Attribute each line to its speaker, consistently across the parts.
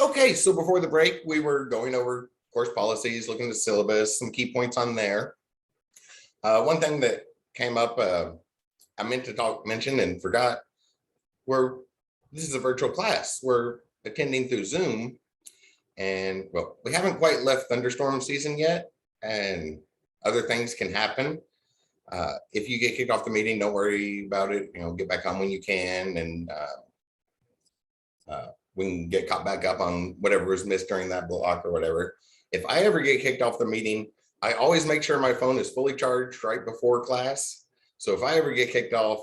Speaker 1: Okay, so before the break, we were going over course policies, looking at the syllabus, some key points on there. One thing that came up, I meant to mention and forgot, this is a virtual class. We're attending through Zoom, and well, we haven't quite left thunderstorm season yet, and other things can happen. If you get kicked off the meeting, don't worry about it. Get back on when you can, and we can get caught back up on whatever was missed during that block or whatever. If I ever get kicked off the meeting, I always make sure my phone is fully charged right before class. So if I ever get kicked off,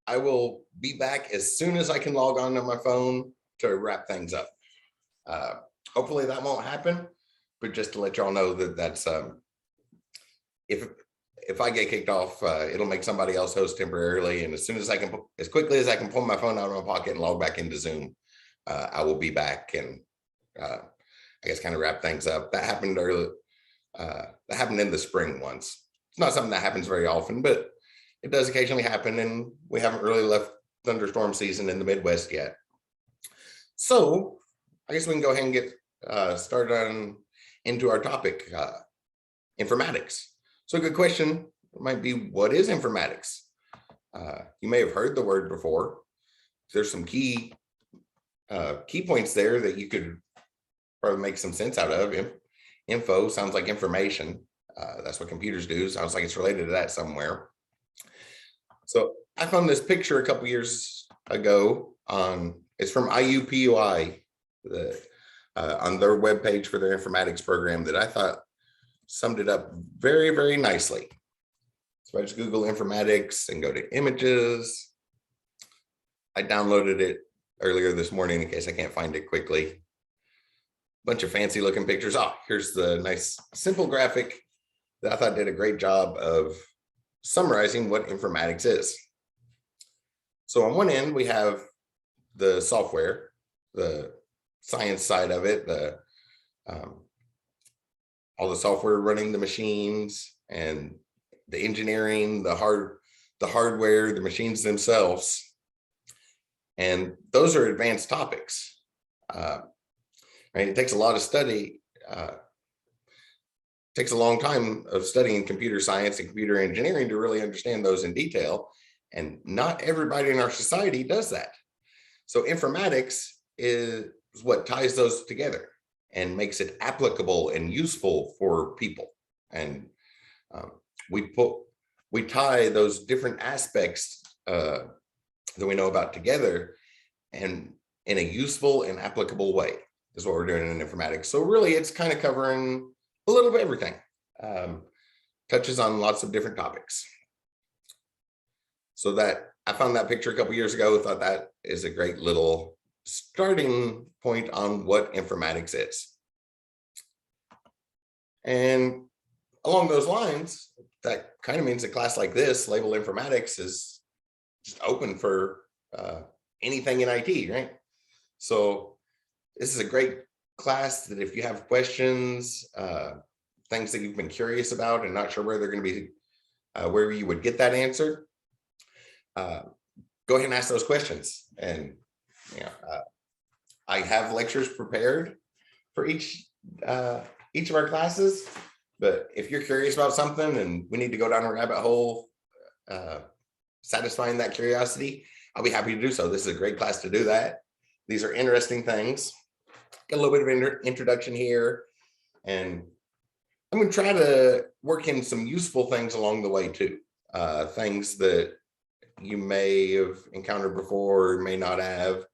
Speaker 1: I will be back as soon as I can log on to my phone to wrap things up. Hopefully that won't happen, but just to let y'all know that that's if I get kicked off, it'll make somebody else host temporarily. And as soon as I can, as quickly as I can pull my phone out of my pocket and log back into Zoom, I will be back and I guess kind of wrap things up. That happened early. That happened in the spring once. It's not something that happens very often, but it does occasionally happen, and we haven't really left thunderstorm season in the Midwest yet. So I guess we can go ahead and get started into our topic, informatics. So a good question might be, what is informatics? You may have heard the word before. There's some key points there that you could probably make some sense out of. Info sounds like information. That's what computers do. Sounds like it's related to that somewhere. So I found this picture a couple years ago it's from IUPUI, on their webpage for their informatics program, that I thought summed it up very, very nicely. So I just Google informatics and go to images. I downloaded it earlier this morning in case I can't find it quickly. Bunch of fancy looking pictures. Here's the nice simple graphic that I thought did a great job of summarizing what informatics is. So on one end, we have the software, the science side of it, all the software running the machines, and the engineering, the hardware, the machines themselves. And those are advanced topics. Right? It takes a lot of study. Takes a long time of studying computer science and computer engineering to really understand those in detail. And not everybody in our society does that. So informatics is what ties those together and makes it applicable and useful for people. And we tie those different aspects that we know about together, and in a useful and applicable way is what we're doing in informatics. So really, it's kind of covering a little bit of everything. Touches on lots of different topics. So that I found that picture a couple years ago, thought that is a great little starting point on what informatics is. And along those lines, that kind of means a class like this, labeled informatics, is just open for anything in IT, right? So this is a great class that if you have questions, things that you've been curious about and not sure where they're going to be, where you would get that answer, go ahead and ask those questions. And I have lectures prepared for each of our classes, but if you're curious about something and we need to go down a rabbit hole, satisfying that curiosity, I'll be happy to do so. This is a great class to do that. These are interesting things. Got a little bit of introduction here, and I'm going to try to work in some useful things along the way too. Things that you may have encountered before or may not have.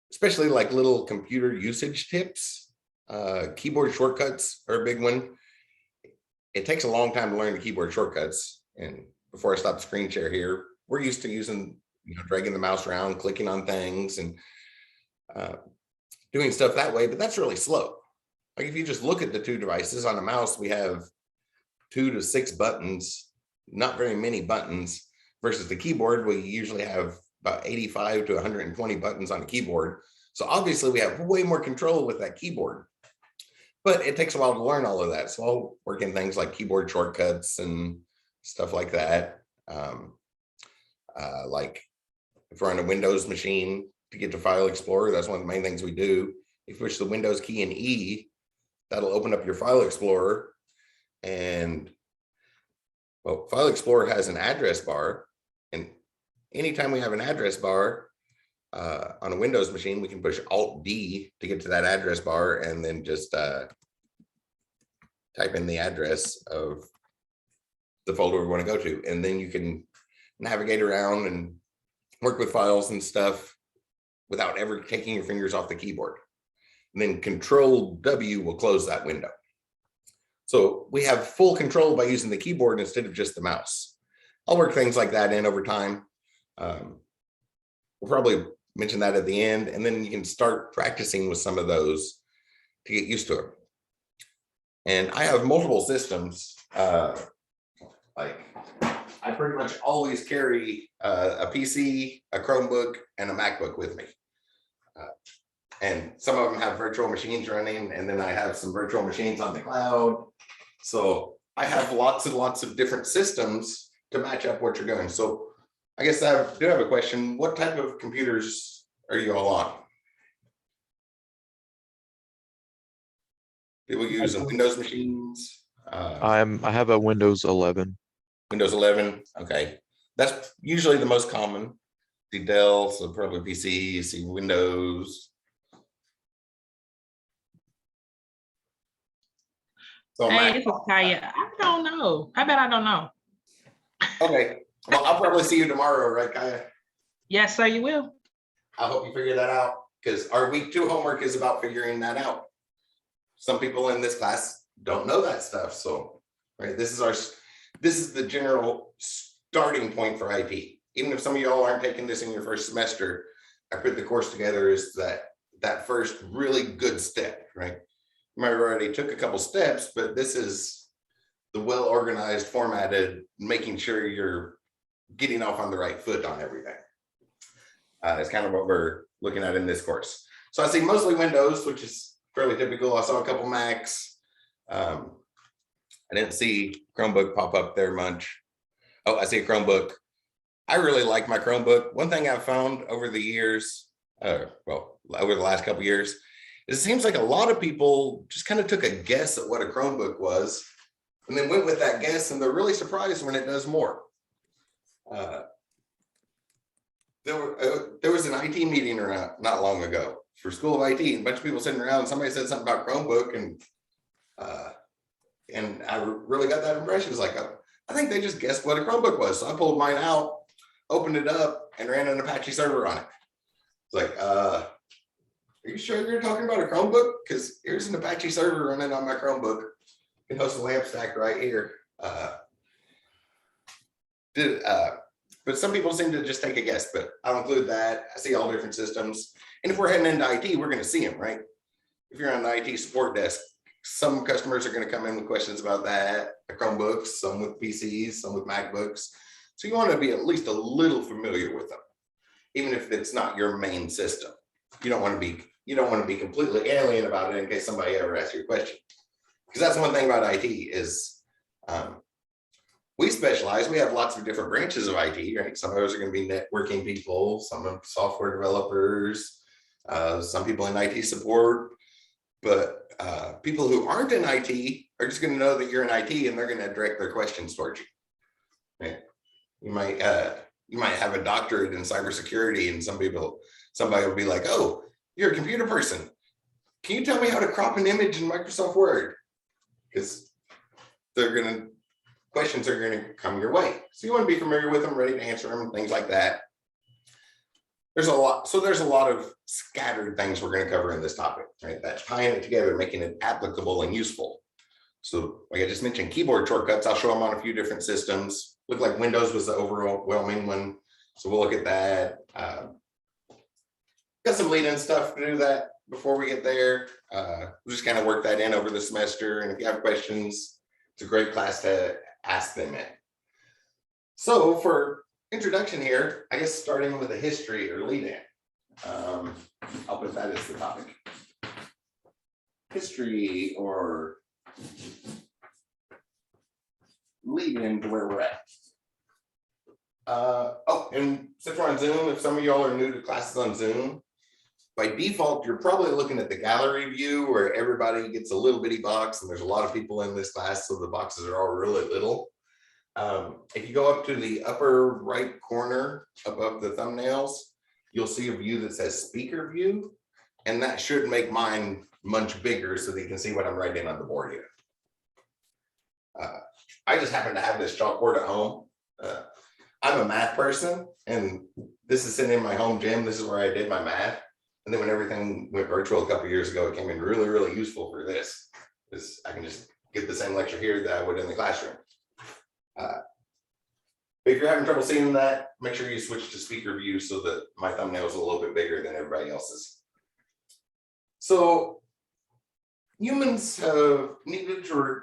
Speaker 1: Especially like little computer usage tips. Keyboard shortcuts are a big one. It takes a long time to learn the keyboard shortcuts. And before I stop the screen share here, we're used to using, dragging the mouse around, clicking on things and doing stuff that way, but that's really slow. Like if you just look at the two devices on a mouse, we have 2 to 6 buttons, not very many buttons, versus the keyboard, we usually have about 85 to 120 buttons on a keyboard. So obviously we have way more control with that keyboard, but it takes a while to learn all of that. So I'll work in things like keyboard shortcuts and stuff like that. Like if we're on a Windows machine, to get to File Explorer. That's one of the main things we do. If you push the Windows key and E, that'll open up your File Explorer. And well, File Explorer has an address bar. And anytime we have an address bar on a Windows machine, we can push Alt-D to get to that address bar and then just type in the address of the folder we want to go to. And then you can navigate around and work with files and stuff without ever taking your fingers off the keyboard. And then Control-W will close that window. So we have full control by using the keyboard instead of just the mouse. I'll work things like that in over time. We'll probably mention that at the end, and then you can start practicing with some of those to get used to it. And I have multiple systems. Like I pretty much always carry a PC, a Chromebook, and a MacBook with me. And some of them have virtual machines running, and then I have some virtual machines on the cloud. So I have lots and lots of different systems to match up what you're doing. So I guess I do have a question. What type of computers are you all on? People use Windows machines?
Speaker 2: I have a Windows 11.
Speaker 1: Windows 11, okay. That's usually the most common. See Dell, so probably PC, see Windows. So
Speaker 3: hey, this is Kaya. I don't know. I bet I don't know.
Speaker 1: Okay. Well, I'll probably see you tomorrow, right, Kaya?
Speaker 3: Yes, sir, you will.
Speaker 1: I hope you figure that out, because our week 2 homework is about figuring that out. Some people in this class don't know that stuff. So, right, this is the general starting point for IT. Even if some of y'all aren't taking this in your first semester, I put the course together as that first really good step, right? You might have already took a couple steps, but this is the well-organized, formatted, making sure you're getting off on the right foot on everything. It's kind of what we're looking at in this course. So I see mostly Windows, which is fairly typical. I saw a couple Macs. I didn't see Chromebook pop up there much. Oh, I see a Chromebook. I really like my Chromebook. One thing I've found over the years, well, over the last couple of years, is it seems like a lot of people just kind of took a guess at what a Chromebook was and then went with that guess, and they're really surprised when it does more. There was an IT meeting around not long ago for School of IT, and a bunch of people sitting around, and somebody said something about Chromebook, and I really got that impression. It's like, I think they just guessed what a Chromebook was. So I pulled mine out, opened it up, and ran an Apache server on it. It's like, are you sure you're talking about a Chromebook? Because here's an Apache server running on my Chromebook. You can host a LAMP stack right here. But some people seem to just take a guess, but I'll include that. I see all different systems. And if we're heading into IT, we're going to see them, right? If you're on the IT support desk, some customers are going to come in with questions about that, the Chromebooks, some with PCs, some with MacBooks. So you want to be at least a little familiar with them, even if it's not your main system. You don't want to be completely alien about it in case somebody ever asks you a question. Because that's one thing about IT is we specialize. We have lots of different branches of IT, right? Some of those are going to be networking people, some of software developers, some people in IT support. But people who aren't in IT are just going to know that you're in IT, and they're going to direct their questions towards you. Right? You might have a doctorate in cybersecurity, and somebody will be like, "Oh, you're a computer person. Can you tell me how to crop an image in Microsoft Word?" Because questions are going to come your way. So you want to be familiar with them, ready to answer them, things like that. There's a lot of scattered things we're going to cover in this topic, right? That's tying it together, making it applicable and useful. So like I just mentioned, keyboard shortcuts, I'll show them on a few different systems. Look like Windows was the overwhelming one. So we'll look at that. Got some lead-in stuff to do that before we get there. We'll just kind of work that in over the semester. And if you have questions, it's a great class to ask them in. So for introduction here, I guess starting with a history or lead-in. I'll put that as the topic. History or lead-in to where we're at. Oh, and since we're on Zoom, if some of y'all are new to classes on Zoom, by default, you're probably looking at the gallery view where everybody gets a little bitty box, and there's a lot of people in this class, so the boxes are all really little. If you go up to the upper right corner above the thumbnails, you'll see a view that says speaker view, and that should make mine much bigger so that you can see what I'm writing on the board here. I just happen to have this chalkboard at home. I'm a math person, and this is sitting in my home gym. This is where I did my math. And then when everything went virtual a couple of years ago, it came in really, really useful for this, because I can just give the same lecture here that I would in the classroom. If you're having trouble seeing that, make sure you switch to speaker view so that my thumbnail is a little bit bigger than everybody else's. So humans have needed to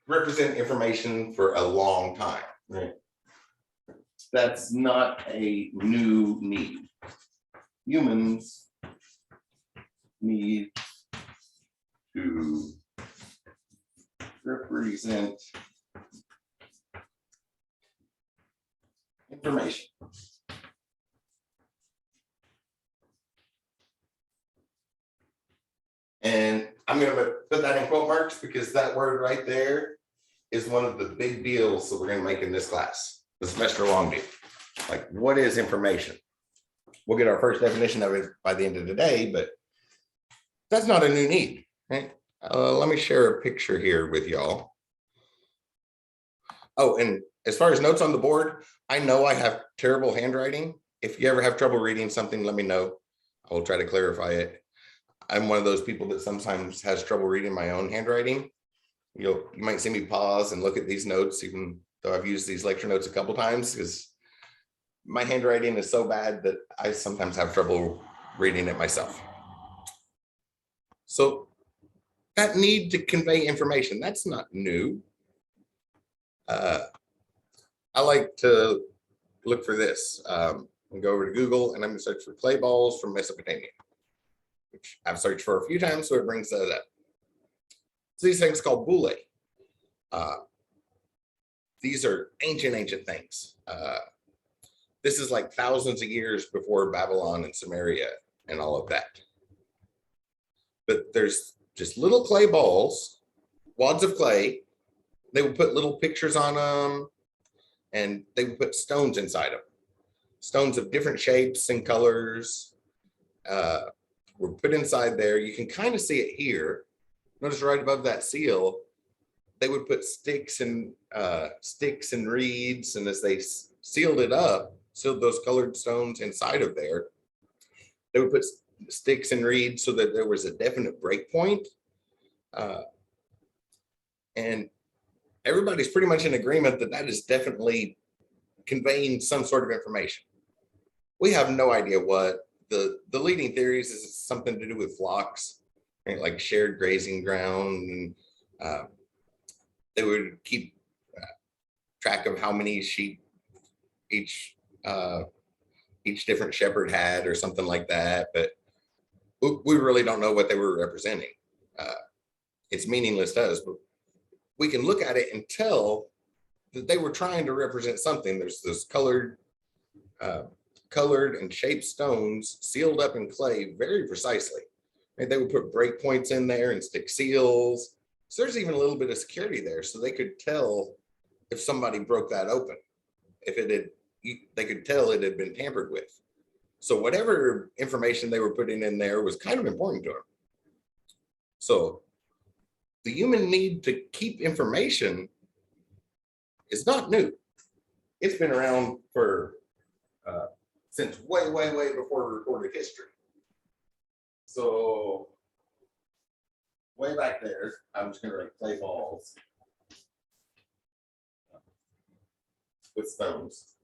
Speaker 1: represent information for a long time, right? That's not a new need. Humans need to represent information. And I'm going to put that in quote marks because that word right there is one of the big deals that we're going to make in this class, the semester long deal. Like, what is information? We'll get our first definition of it by the end of the day, but that's not a new need, right? Let me share a picture here with y'all. Oh, and as far as notes on the board, I know I have terrible handwriting. If you ever have trouble reading something, let me know. I will try to clarify it. I'm one of those people that sometimes has trouble reading my own handwriting. You might see me pause and look at these notes, even though I've used these lecture notes a couple times, because my handwriting is so bad that I sometimes have trouble reading it myself. So that need to convey information, that's not new. I like to look for this. I'll go over to Google and I'm gonna search for clay balls from Mesopotamia, which I've searched for a few times, so it brings that up. So these things called bullae. These are ancient things. This is like thousands of years before Babylon and Samaria and all of that. But there's just little clay balls, wads of clay. They would put little pictures on them, and they would put stones inside them. Stones of different shapes and colors were put inside there. You can kind of see it here. Notice right above that seal, they would put sticks and reeds, and as they sealed it up, sealed those colored stones inside of there, they would put sticks and reeds so that there was a definite break point. And everybody's pretty much in agreement that that is definitely conveying some sort of information. We have no idea what. The leading theories is something to do with flocks, right? Like shared grazing ground, and they would keep track of how many sheep each different shepherd had or something like that, but we really don't know what they were representing. It's meaningless to us, but we can look at it and tell that they were trying to represent something. There's this colored and shaped stones sealed up in clay very precisely. And they would put breakpoints in there and stick seals. So there's even a little bit of security there, so they could tell if somebody broke that open. If it had, they could tell it had been tampered with. So whatever information they were putting in there was kind of important to them. So the human need to keep information is not new. It's been around for since way before recorded history. So way back there, I'm just going to write clay balls with stones.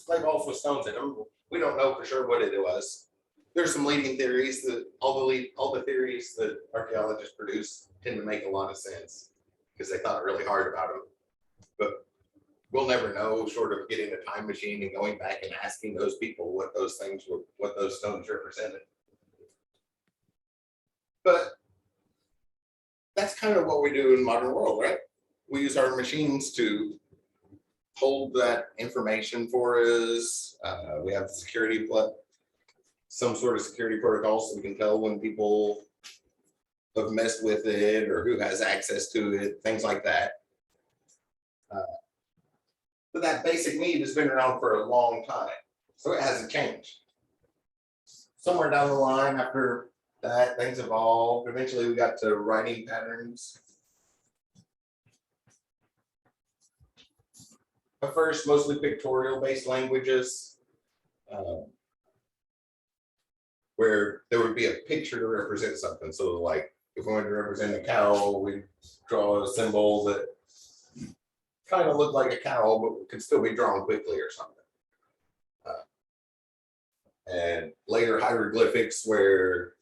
Speaker 1: Clay balls with stones in them. We don't know for sure what it was. There's some leading theories that all the theories that archaeologists produce tend to make a lot of sense because they thought really hard about them. But we'll never know, short of getting a time machine and going back and asking those people what those things were, what those stones represented. But that's kind of what we do in the modern world, right? We use our machines to hold that information for us. We have security, some sort of security protocol so we can tell when people have messed with it or who has access to it, things like that. But that basic need has been around for a long time, so it hasn't changed. Somewhere down the line after that, things evolved. Eventually we got to writing patterns. At first, mostly pictorial based languages, where there would be a picture to represent something. So like if we wanted to represent a cow, we draw a symbol that kind of looked like a cow, but could still be drawn quickly or something. And later hieroglyphics where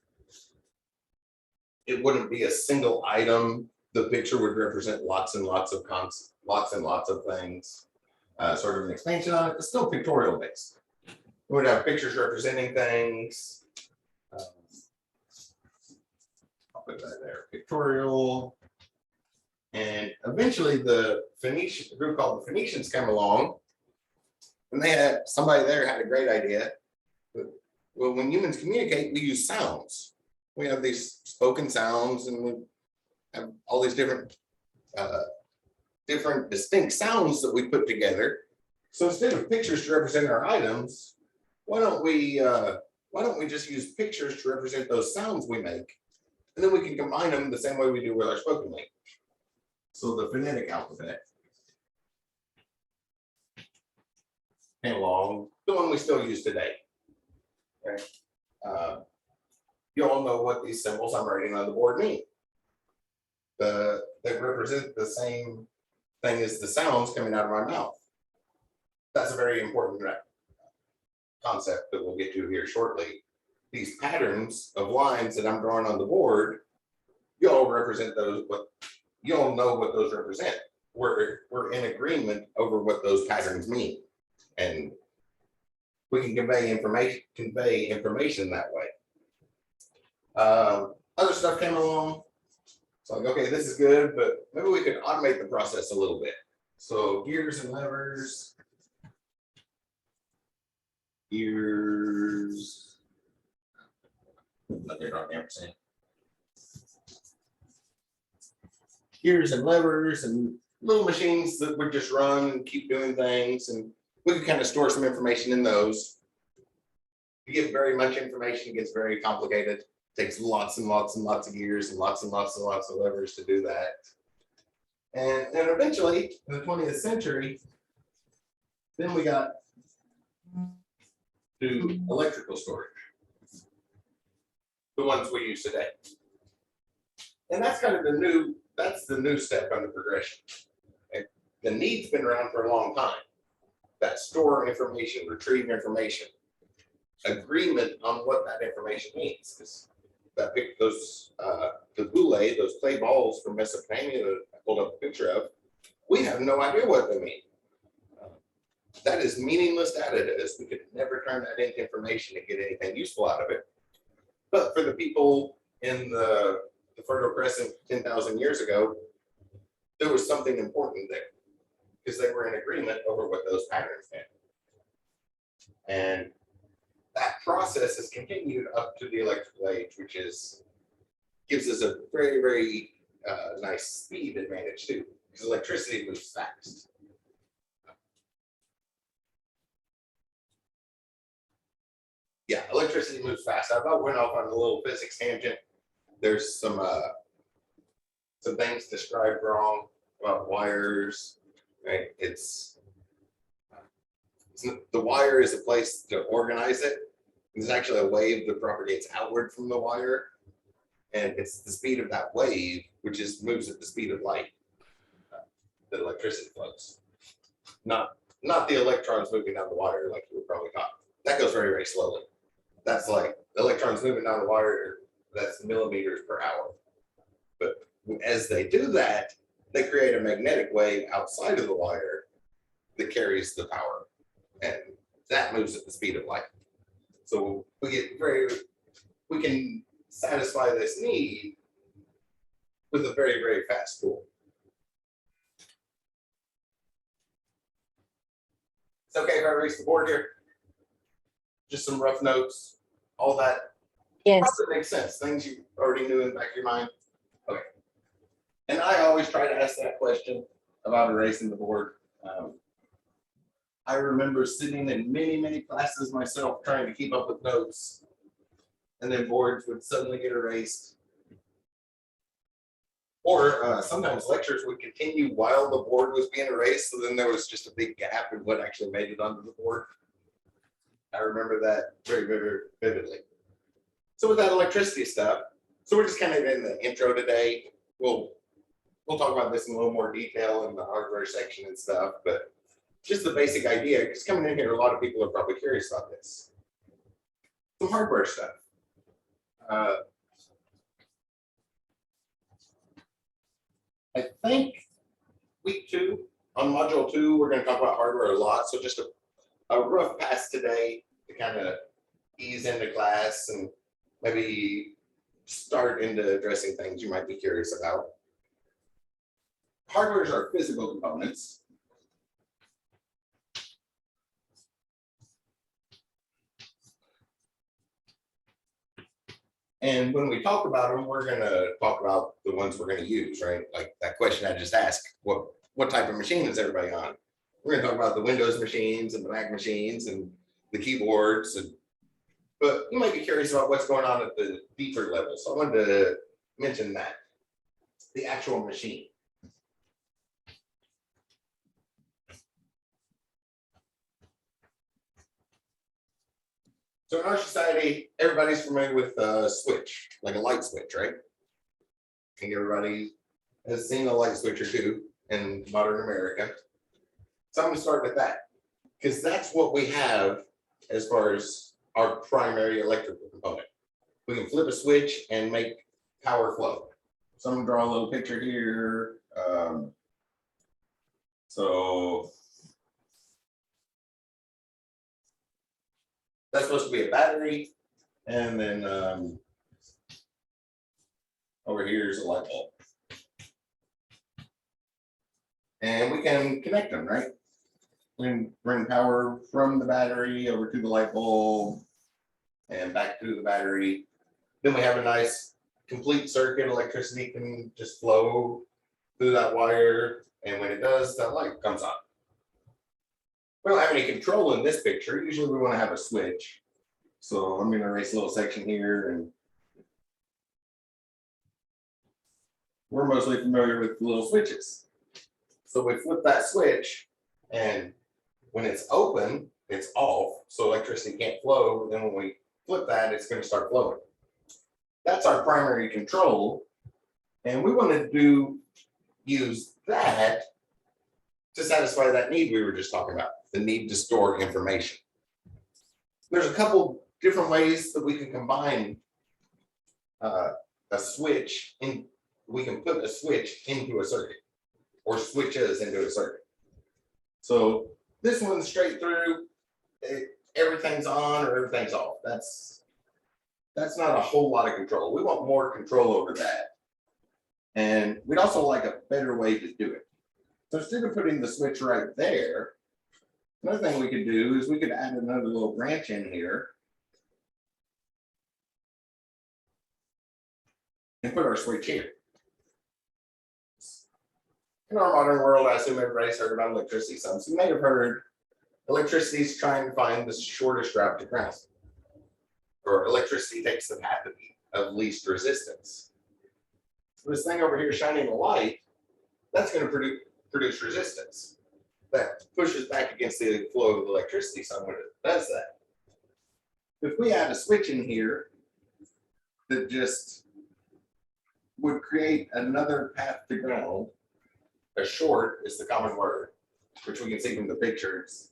Speaker 1: it wouldn't be a single item. The picture would represent lots and lots of things. Sort of an expansion on it, but still pictorial based. We would have pictures representing things. I'll put that there, pictorial. And eventually the group called the Phoenicians came along, and they had somebody there had a great idea. Well, when humans communicate, we use sounds. We have these spoken sounds, and we have all these different distinct sounds that we put together. So instead of pictures to represent our items, why don't we just use pictures to represent those sounds we make, and then we can combine them the same way we do with our spoken language. So the phonetic alphabet came along, the one we still use today. Okay. You all know what these symbols I'm writing on the board mean. They represent the same thing as the sounds coming out of my mouth. That's a very important concept that we'll get to here shortly. These patterns of lines that I'm drawing on the board, you all represent those. You all know what those represent. We're in agreement over what those patterns mean, and we can convey information that way. Other stuff came along. It's like, okay, this is good, but maybe we could automate the process a little bit. So gears and levers. Gears. Gears and levers and little machines that would just run and keep doing things, and we could kind of store some information in those. If you get very much information, it gets very complicated. It takes lots and lots and lots of gears and lots of levers to do that. And eventually, in the 20th century, then we got to electrical storage, the ones we use today. And that's kind of the new step on the progression. And the need's been around for a long time. That store information, retrieve information, agreement on what that information means. Because that those those clay balls from Mesopotamia that I pulled up a picture of, we have no idea what they mean. That is meaningless data to us. We could never turn that into information and get anything useful out of it. But for the people in the Fertile Crescent 10,000 years ago, there was something important there because they were in agreement over what those patterns meant. And that process has continued up to the electrical age, which gives us a very, very nice speed advantage too, because electricity moves fast. Yeah, electricity moves fast. I about went off on a little physics tangent. There's some things described wrong about wires. Right? The wire is a place to organize it. There's actually a wave that propagates outward from the wire, and it's the speed of that wave which moves at the speed of light. The electricity flows, not the electrons moving down the wire like you were probably taught. That goes very, very slowly. That's like the electrons moving down the wire. That's millimeters per hour. But as they do that, they create a magnetic wave outside of the wire that carries the power, and that moves at the speed of light. So we can satisfy this need with a very, very fast tool. It's okay if I erase the board here. Just some rough notes, all that
Speaker 4: Yes.
Speaker 1: probably makes sense. Things you already knew in the back of your mind. Okay. And I always try to ask that question about erasing the board. I remember sitting in many classes myself trying to keep up with notes, and then boards would suddenly get erased. Or sometimes lectures would continue while the board was being erased, so then there was just a big gap in what actually made it onto the board. I remember that very vividly. So with that electricity stuff, so we're just kind of in the intro today. We'll talk about this in a little more detail in the hardware section and stuff, but just the basic idea, because coming in here, a lot of people are probably curious about this. Some hardware stuff. I think week 2 on module 2, we're going to talk about hardware a lot. So just a rough pass today to kind of ease into class and maybe start into addressing things you might be curious about. Hardwares are physical components. And when we talk about them, we're going to talk about the ones we're going to use, right? Like that question I just asked, what type of machine is everybody on? We're going to talk about the Windows machines and the Mac machines and the keyboards. But you might be curious about what's going on at the deeper level. So I wanted to mention that, the actual machine. So in our society, everybody's familiar with a switch, like a light switch, right? I think everybody has seen a light switch or two in modern America. So I'm going to start with that, because that's what we have as far as our primary electrical component. We can flip a switch and make power flow. So I'm going to draw a little picture here. So that's supposed to be a battery, and then over here is a light bulb. And we can connect them, right? We can bring power from the battery over to the light bulb and back to the battery. Then we have a nice complete circuit. Electricity can just flow through that wire, and when it does, that light comes on. We don't have any control in this picture. Usually we want to have a switch. So I'm going to erase a little section here, and we're mostly familiar with the little switches. So we flip that switch, and when it's open, it's off, so electricity can't flow. Then when we flip that, it's going to start flowing. That's our primary control, and we want to use that to satisfy that need we were just talking about, the need to store information. There's a couple different ways that we can combine a switch in. We can put a switch into a circuit, or switches into a circuit. So this one's straight through, everything's on or everything's off. That's not a whole lot of control. We want more control over that. And we'd also like a better way to do it. So instead of putting the switch right there, another thing we could do is we could add another little branch in here and put our switch here. In our modern world, I assume everybody's heard about electricity. Some you may have heard electricity is trying to find the shortest route to ground, or electricity takes the path of least resistance. So this thing over here shining a light, that's going to produce resistance that pushes back against the flow of electricity somewhere that does that. If we add a switch in here that just would create another path to ground, a short is the common word, which we can see from the pictures.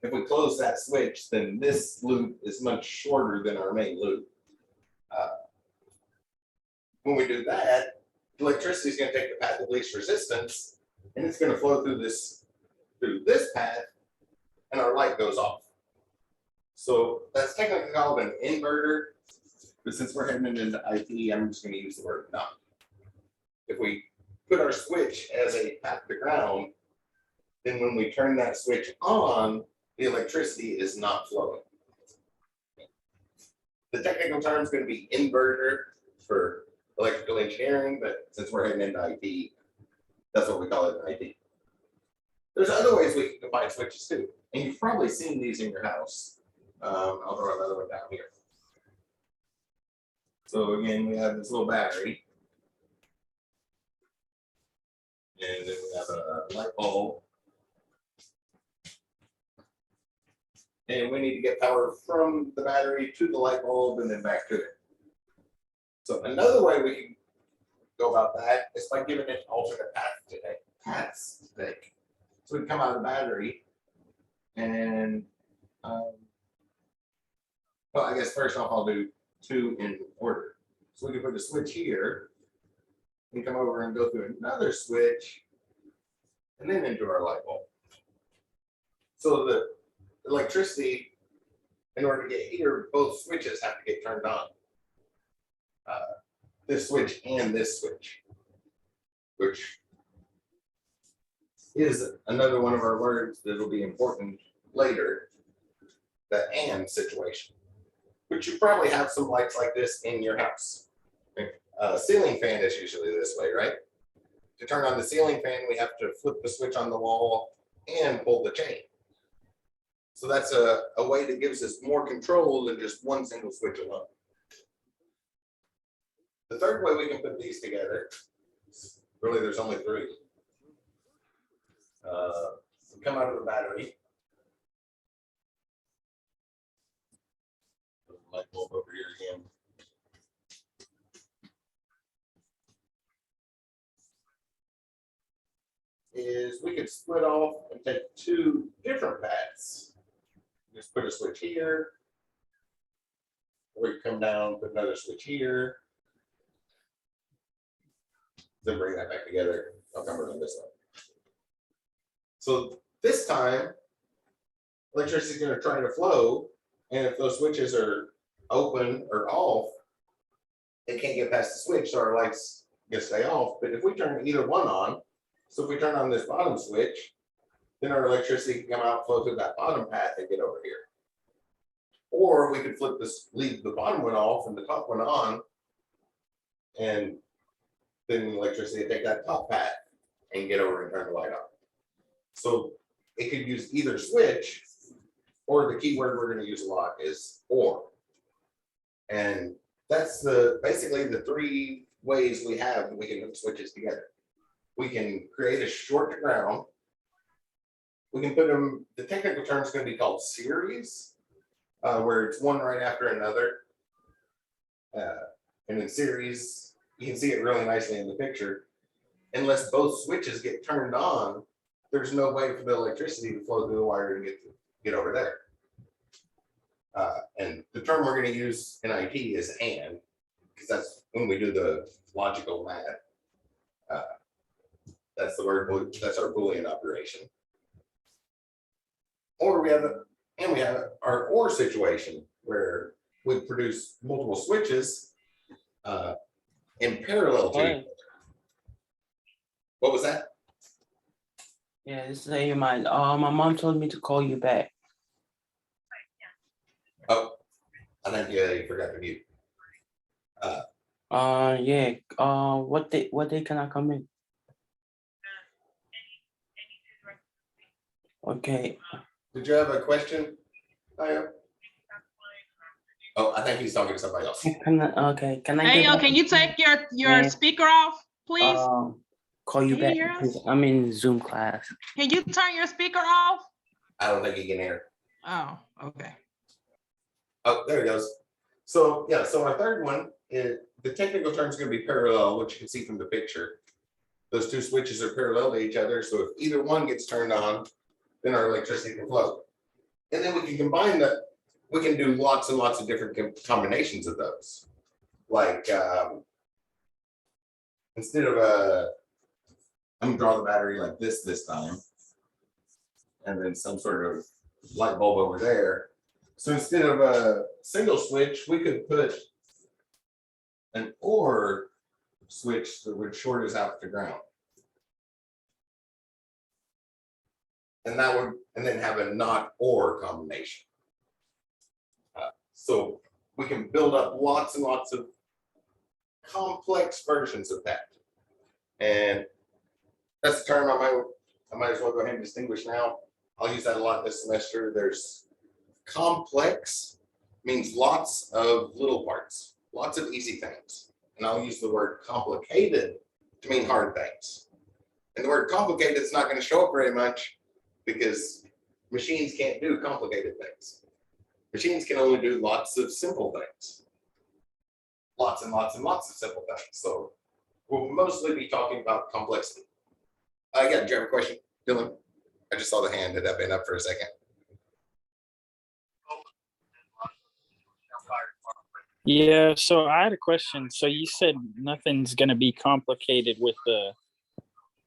Speaker 1: If we close that switch, then this loop is much shorter than our main loop. When we do that, electricity is going to take the path of least resistance, and it's going to flow through this path, and our light goes off. So that's technically called an inverter, but since we're heading into IT, I'm just going to use the word not. If we put our switch as a path to ground, then when we turn that switch on, the electricity is not flowing. The technical term is going to be inverter for electrical engineering, but since we're heading into IT, that's what we call it in IT. There's other ways we can combine switches too, and you've probably seen these in your house. I'll throw another one down here. So again, we have this little battery, and then we have a light bulb, and we need to get power from the battery to the light bulb and then back to it. So another way we can go about that is by giving it alternate paths to take. So we come out of the battery, and well, I guess first off I'll do two in order. So we can put a switch here and come over and go through another switch and then into our light bulb. So the electricity, in order to get here, both switches have to get turned on. This switch and this switch, which is another one of our words that will be important later, the and situation, which you probably have some lights like this in your house. A ceiling fan is usually this way, right? To turn on the ceiling fan, we have to flip the switch on the wall and pull the chain. So that's a way that gives us more control than just one single switch alone. The third way we can put these together, really there's only three. We come out of the battery. Light bulb over here again. Is we could split off and take two different paths. Just put a switch here. Or you come down, put another switch here. Then bring that back together. I'll come around this way. So this time, electricity is going to try to flow, and if those switches are open or off, it can't get past the switch, so our lights get stay off. But if we turn either one on, so if we turn on this bottom switch, then our electricity can come out, flow through that bottom path and get over here. Or we could flip this, leave the bottom one off and the top one on, and then electricity take that top path and get over and turn the light on. So it could use either switch, or the key word we're going to use a lot is or. And that's basically the three ways we have that we can hook switches together. We can create a short to ground. We can put them, the technical term is going to be called series, where it's one right after another. And in series, you can see it really nicely in the picture. Unless both switches get turned on, there's no way for the electricity to flow through the wire to get over there. And the term we're going to use in IT is and, because that's when we do the logical math. That's the word, that's our Boolean operation. Or we have our or situation where we produce multiple switches in parallel to each other. What was that?
Speaker 4: Yeah, this is AMI. My mom told me to call you back.
Speaker 1: Oh, I think you forgot to mute.
Speaker 4: Yeah. What day can I come in? Okay.
Speaker 1: Did you have a question? Oh, I think he's talking to somebody else.
Speaker 4: Can I
Speaker 3: Hey,
Speaker 4: get
Speaker 3: can you take your
Speaker 4: Yeah.
Speaker 3: speaker off, please?
Speaker 4: call you
Speaker 3: Can you
Speaker 4: back
Speaker 3: hear us?
Speaker 4: because I'm in Zoom class.
Speaker 3: Can you turn your speaker off?
Speaker 1: I don't think he can hear.
Speaker 3: Oh, okay.
Speaker 1: Oh, there he goes. So yeah, so our third one is the technical term is going to be parallel, which you can see from the picture. Those two switches are parallel to each other, so if either one gets turned on, then our electricity can flow. And then we can combine that. We can do lots and lots of different combinations of those. Like instead of I'm gonna draw the battery like this time, and then some sort of light bulb over there. So instead of a single switch, we could put an or switch that would short us out to ground. and then have a not or combination. So we can build up lots and lots of complex versions of that. And that's the term I might as well go ahead and distinguish now. I'll use that a lot this semester. There's complex means lots of little parts, lots of easy things. And I'll use the word complicated to mean hard things. And the word complicated is not going to show up very much because machines can't do complicated things. Machines can only do lots of simple things. Lots and lots and lots of simple things. So we'll mostly be talking about complexity. Do you have a question, Dylan? I just saw the hand that I've been up for a second.
Speaker 5: Yeah, so I had a question. So you said nothing's gonna be complicated with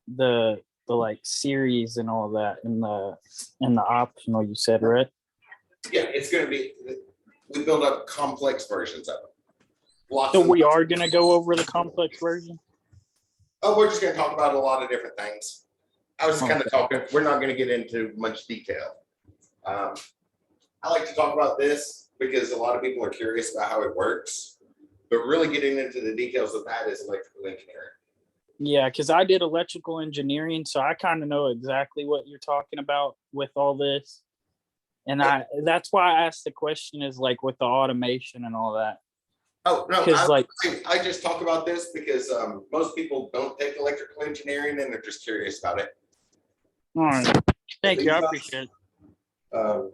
Speaker 5: the like series and all that in the optional you said, right?
Speaker 1: Yeah, it's going to be, we build up complex versions of it.
Speaker 5: So we are gonna go over the complex version?
Speaker 1: Oh, we're just going to talk about a lot of different things. I was just kind of talking, we're not going to get into much detail. I like to talk about this because a lot of people are curious about how it works, but really getting into the details of that is electrical engineering.
Speaker 5: Yeah, because I did electrical engineering, so I kind of know exactly what you're talking about with all this. And that's why I asked the question is like with the automation and all that.
Speaker 1: Oh, no,
Speaker 5: Like
Speaker 1: I just talk about this because most people don't take electrical engineering and they're just curious about it.
Speaker 5: all right. Thank you, I appreciate it.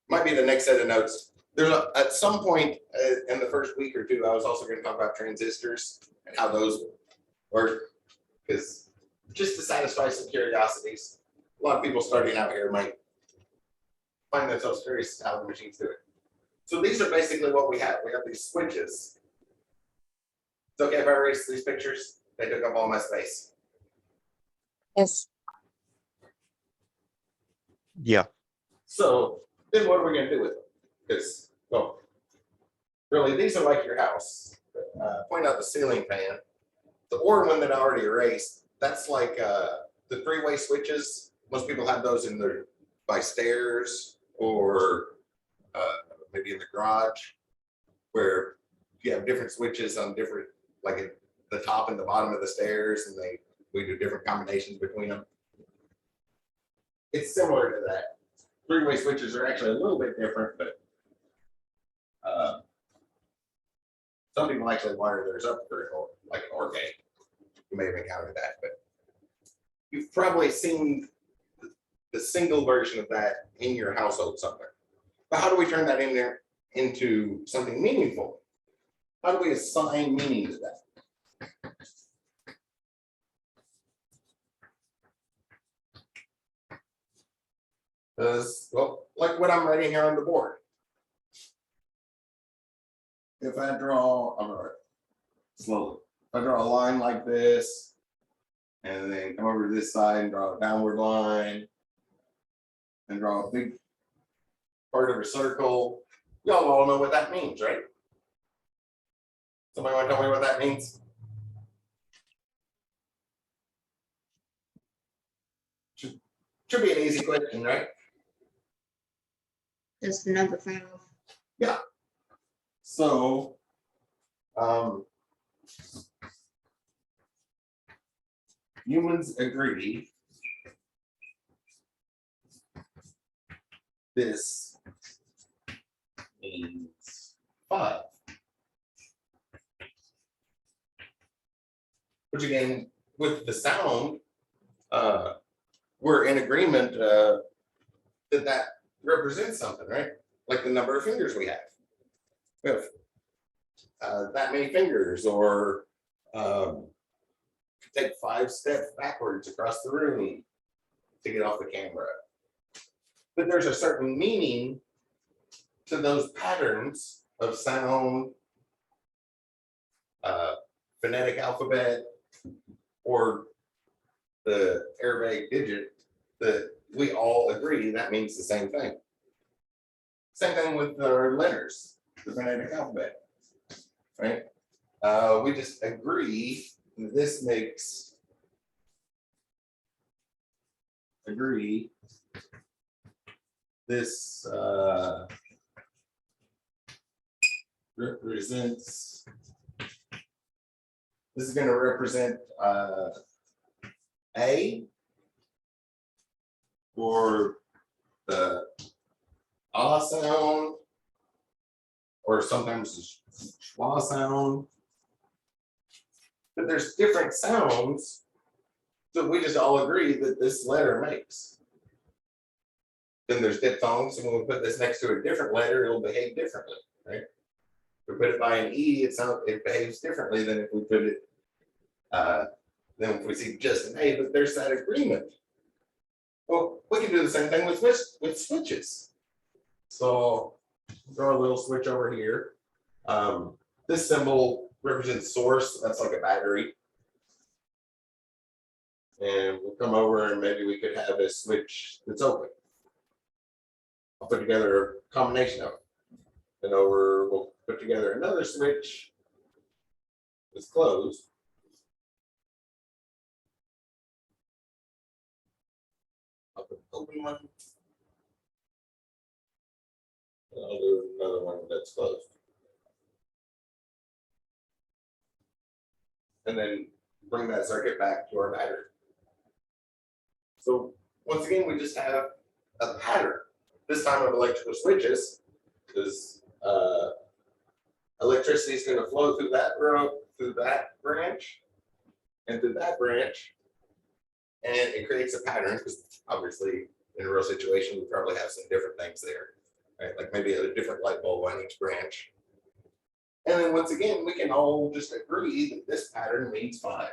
Speaker 1: Might be the next set of notes. There's at some point in the first week or two, I was also going to talk about transistors and how those work, because just to satisfy some curiosities, a lot of people starting out here might find themselves curious how the machines do it. So these are basically what we have. We have these switches. It's okay if I erase these pictures? They took up all my space.
Speaker 6: Yes.
Speaker 2: Yeah.
Speaker 1: So then what are we going to do with them? Because, well, really, these are like your house. Point out the ceiling fan. The or one that I already erased, that's like the three-way switches. Most people have those in their by stairs or maybe in the garage, where you have different switches on different, like at the top and the bottom of the stairs, and we do different combinations between them. It's similar to that. Three-way switches are actually a little bit different, but some people actually wire theirs up vertical, like an OR gate. You may have encountered that, but you've probably seen the single version of that in your household somewhere. But how do we turn that in there into something meaningful? How do we assign meaning to that? Well, like what I'm writing here on the board. If I draw, I'm gonna slowly. If I draw a line like this, and then come over to this side and draw a downward line, and draw a big part of a circle. Y'all all know what that means, right? Somebody want to tell me what that means? Should be an easy question, right?
Speaker 6: That's the number 5.
Speaker 1: Yeah. So, humans agree this means 5. Which again, with the sound, we're in agreement that represents something, right? Like the number of fingers we have. We have that many fingers, or take 5 steps backwards across the room to get off the camera. But there's a certain meaning to those patterns of sound, phonetic alphabet, or the Arabic digit that we all agree that means the same thing. Same thing with our letters, the phonetic alphabet, right? We just agree that this makes agree this represents, this is going to represent A for the ah sound, or sometimes the schwa sound. But there's different sounds, so we just all agree that this letter makes. Then there's diphthongs, and when we put this next to a different letter, it'll behave differently, right? If we put it by an E, it behaves differently than if we put it, then if we see just an A, but there's that agreement. Well, we can do the same thing with switches. So draw a little switch over here. This symbol represents source, that's like a battery. And we'll come over and maybe we could have a switch that's open. I'll put together a combination of it. Then over, we'll put together another switch that's closed. I'll put an open one. And I'll do another one that's closed. And then bring that circuit back to our battery. So once again, we just have a pattern, this time of electrical switches, because electricity is going to flow through that row, through that branch, and through that branch, and it creates a pattern, because obviously in a real situation, we probably have some different things there, right? Like maybe a different light bulb on each branch. And then once again, we can all just agree that this pattern means 5.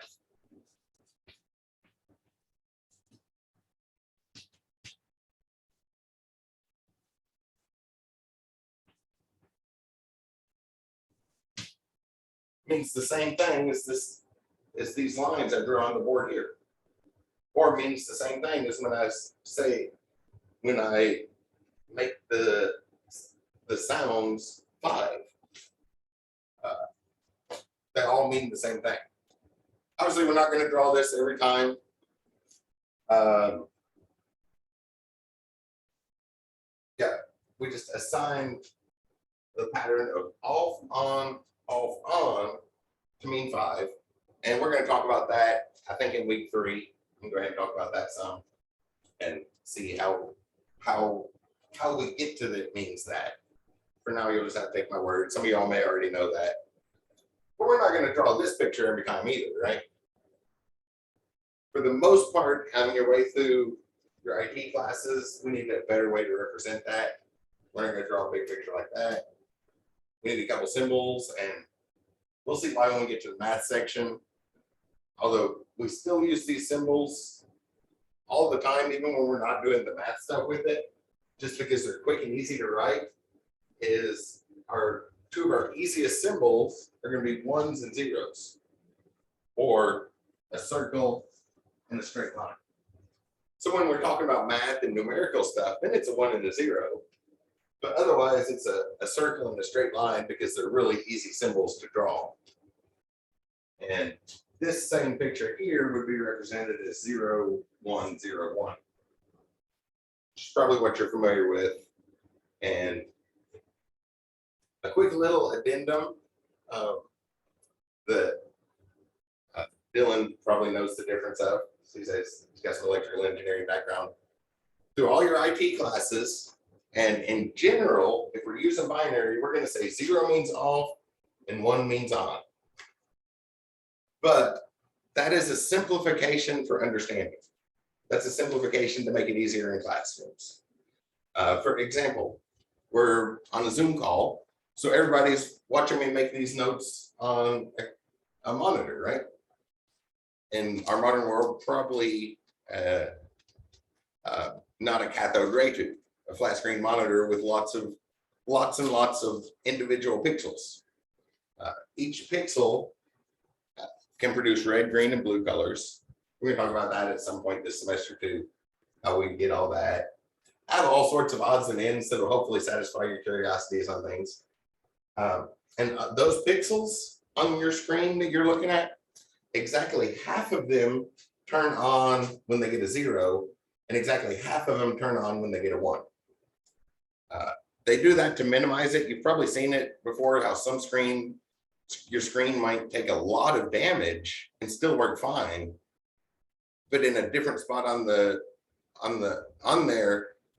Speaker 1: Means the same thing as these lines I drew on the board here. Or means the same thing as when I say, when I make the sounds 5. They all mean the same thing. Obviously, we're not going to draw this every time. Yeah, we just assigned the pattern of off on to mean 5. And we're going to talk about that, I think, in week 3. I'm going to talk about that some and see how we get to that means that. For now, you'll just have to take my word. Some of y'all may already know that. But we're not going to draw this picture every time either, right? For the most part, having your way through your IT classes, we need a better way to represent that. We're not going to draw a big picture like that. We need a couple symbols, and we'll see why when we get to the math section. Although we still use these symbols all the time, even when we're not doing the math stuff with it, just because they're quick and easy to write, is our 2 of our easiest symbols are going to be 1s and 0s, or a circle and a straight line. So when we're talking about math and numerical stuff, then it's a 1 and a 0. But otherwise, it's a circle and a straight line because they're really easy symbols to draw. And this same picture here would be represented as 0, 1, 0, 1. Which is probably what you're familiar with. And a quick little addendum that Dylan probably knows the difference of. So he says he's got some electrical engineering background. Through all your IT classes, and in general, if we're using binary, we're going to say 0 means off and 1 means on. But that is a simplification for understanding. That's a simplification to make it easier in classrooms. For example, we're on a Zoom call, so everybody's watching me make these notes on a monitor, right? In our modern world, probably not a cathode ray tube, a flat screen monitor with lots and lots of individual pixels. Each pixel can produce red, green, and blue colors. We're gonna talk about that at some point this semester too, how we get all that. I have all sorts of odds and ends that will hopefully satisfy your curiosities on things. And those pixels on your screen that you're looking at, exactly half of them turn on when they get a 0, and exactly half of them turn on when they get a 1. They do that to minimize it. You've probably seen it before, how your screen might take a lot of damage and still work fine, but in a different spot on there,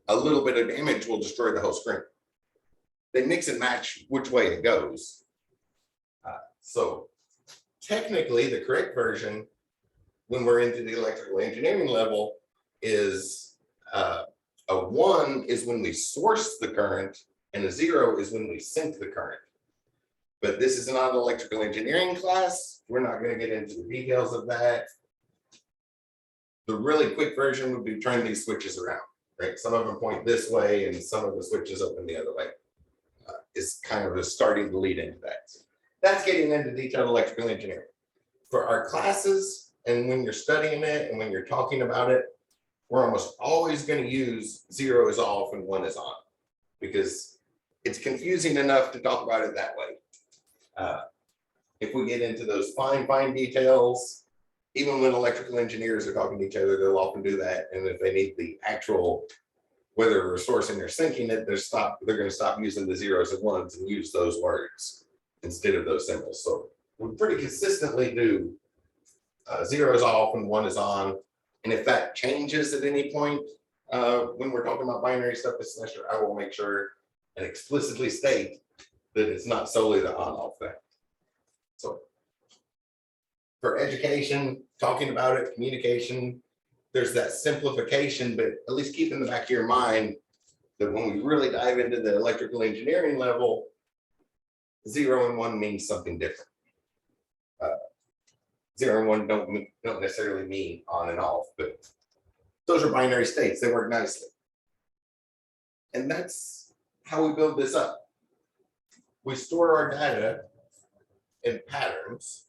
Speaker 1: a little bit of damage will destroy the whole screen. They mix and match which way it goes. So technically, the correct version, when we're into the electrical engineering level, is a 1 is when we source the current, and a 0 is when we sink the current. But this is not an electrical engineering class. We're not going to get into the details of that. The really quick version would be turn these switches around, right? Some of them point this way and some of the switches open the other way. Is kind of starting to lead into that. That's getting into detailed electrical engineering. For our classes, and when you're studying it and when you're talking about it, we're almost always going to use 0 is off and 1 is on, because it's confusing enough to talk about it that way. If we get into those fine
Speaker 7: details, even when electrical engineers are talking to each other, they'll often do that. And if they need the actual, whether we're sourcing or syncing it, they're going to stop using the 0s and 1s and use those words instead of those symbols. So we pretty consistently do 0 is off and 1 is on. And if that changes at any point, when we're talking about binary stuff this semester, I will make sure and explicitly state that it's not solely the on-off thing. So for education, talking about it, communication, there's that simplification, but at least keep in the back of your mind that when we really dive into the electrical engineering level, 0 and 1 means something different. 0 and 1 don't necessarily mean on and off, but those are binary states. They work nicely. And that's how we build this up. We store our data in patterns,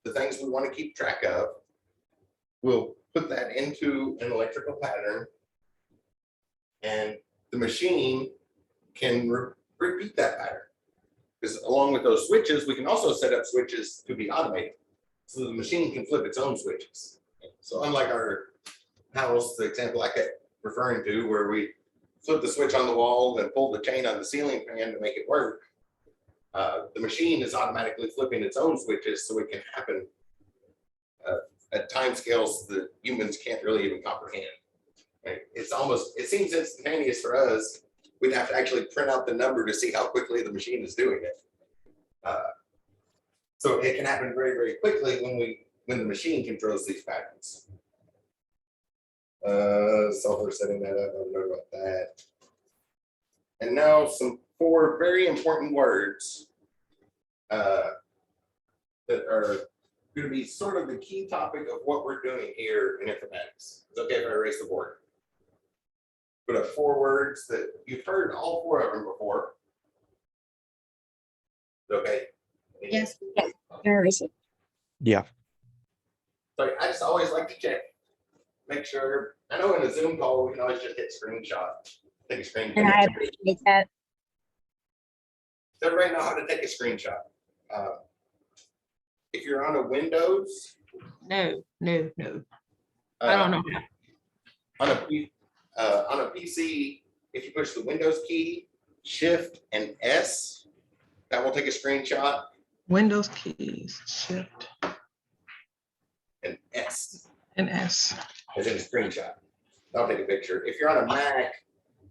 Speaker 7: the things we want to keep track of. We'll put that into an electrical pattern, and the machine can repeat that pattern. Because along with those switches, we can also set up switches to be automated. So the machine can flip its own switches. So unlike our house, the example I kept referring to, where we flip the switch on the wall and pull the chain on the ceiling fan to make it work, the machine is automatically flipping its own switches, so it can happen at time scales that humans can't really even comprehend. Right? It seems instantaneous for us. We'd have to actually print out the number to see how quickly the machine is doing it. So it can happen very, very quickly when the machine controls these patterns. Software setting that up, I don't know about that. And now some 4 very important words that are going to be sort of the key topic of what we're doing here in informatics. It's okay if I erase the board. Put up 4 words that you've heard all 4 of them before. Okay.
Speaker 6: Yes, erase it.
Speaker 2: Yeah.
Speaker 7: So I just always like to check, make sure. I know in a Zoom call, we can always just hit screenshot, take a screenshot.
Speaker 6: And I appreciate that.
Speaker 7: Does everybody know how to take a screenshot? If you're on a Windows,
Speaker 3: No. I don't know.
Speaker 7: on a PC, if you push the Windows key, Shift and S, that will take a screenshot.
Speaker 3: Windows keys, Shift
Speaker 7: And S
Speaker 3: and S.
Speaker 7: as in a screenshot. That'll take a picture. If you're on a Mac,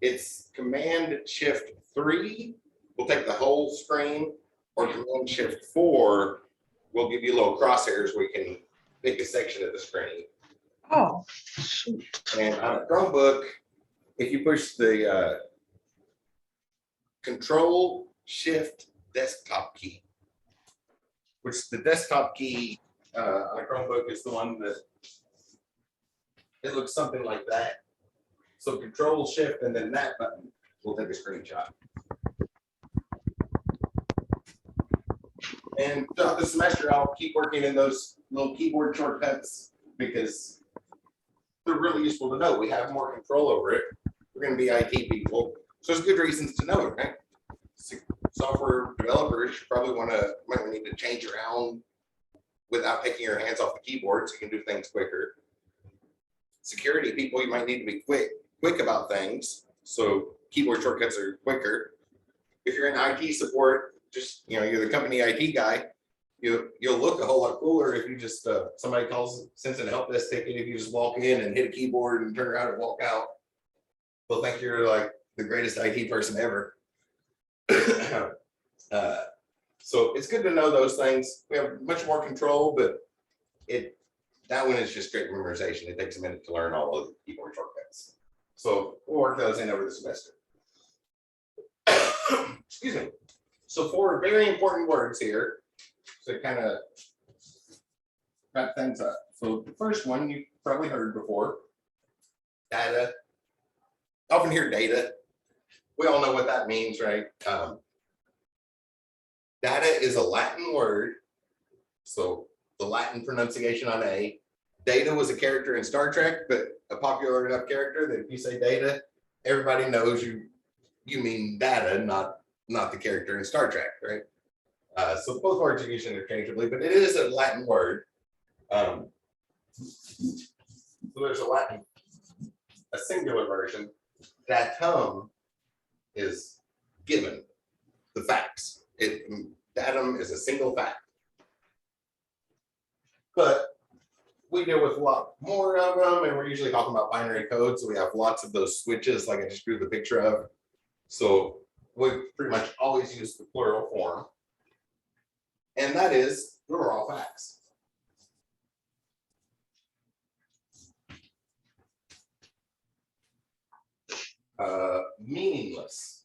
Speaker 7: it's Command Shift 3 will take the whole screen, or Command Shift 4 will give you little crosshairs where you can pick a section of the screen.
Speaker 3: Oh, shoot.
Speaker 7: And on a Chromebook, if you push the Control Shift desktop key, which the desktop key on a Chromebook is the one that it looks something like that. So Control Shift and then that button will take a screenshot. And throughout the semester, I'll keep working in those little keyboard shortcuts because they're really useful to know. We have more control over it. We're going to be IT people, so there's good reasons to know it, right? Software developers probably might need to change around without taking your hands off the keyboard, so you can do things quicker.
Speaker 1: security people, you might need to be quick about things. So keyboard shortcuts are quicker. If you're in IT support, just, you're the company IT guy, you'll look a whole lot cooler if you just, somebody sends a help desk ticket, if you just walk in and hit a keyboard and turn around and walk out. They'll think you're like the greatest IT person ever. So it's good to know those things. We have much more control, but that one is just straight memorization. It takes a minute to learn all of the keyboard shortcuts. So we'll work those in over the semester. Excuse me. So 4 very important words here to kind of wrap things up. So the first one you probably heard before, data. Often hear data. We all know what that means, right? Data is a Latin word. So the Latin pronunciation on A. Data was a character in Star Trek, but a popular enough character that if you say data, everybody knows you mean data, not the character in Star Trek, right? So both words are used interchangeably, but it is a Latin word. So there's a singular version. Datum is given, the facts. Datum is a single fact. But we deal with a lot more of them, and we're usually talking about binary code, so we have lots of those switches like I just drew the picture of. So we pretty much always use the plural form, and that is the raw facts. Meaningless.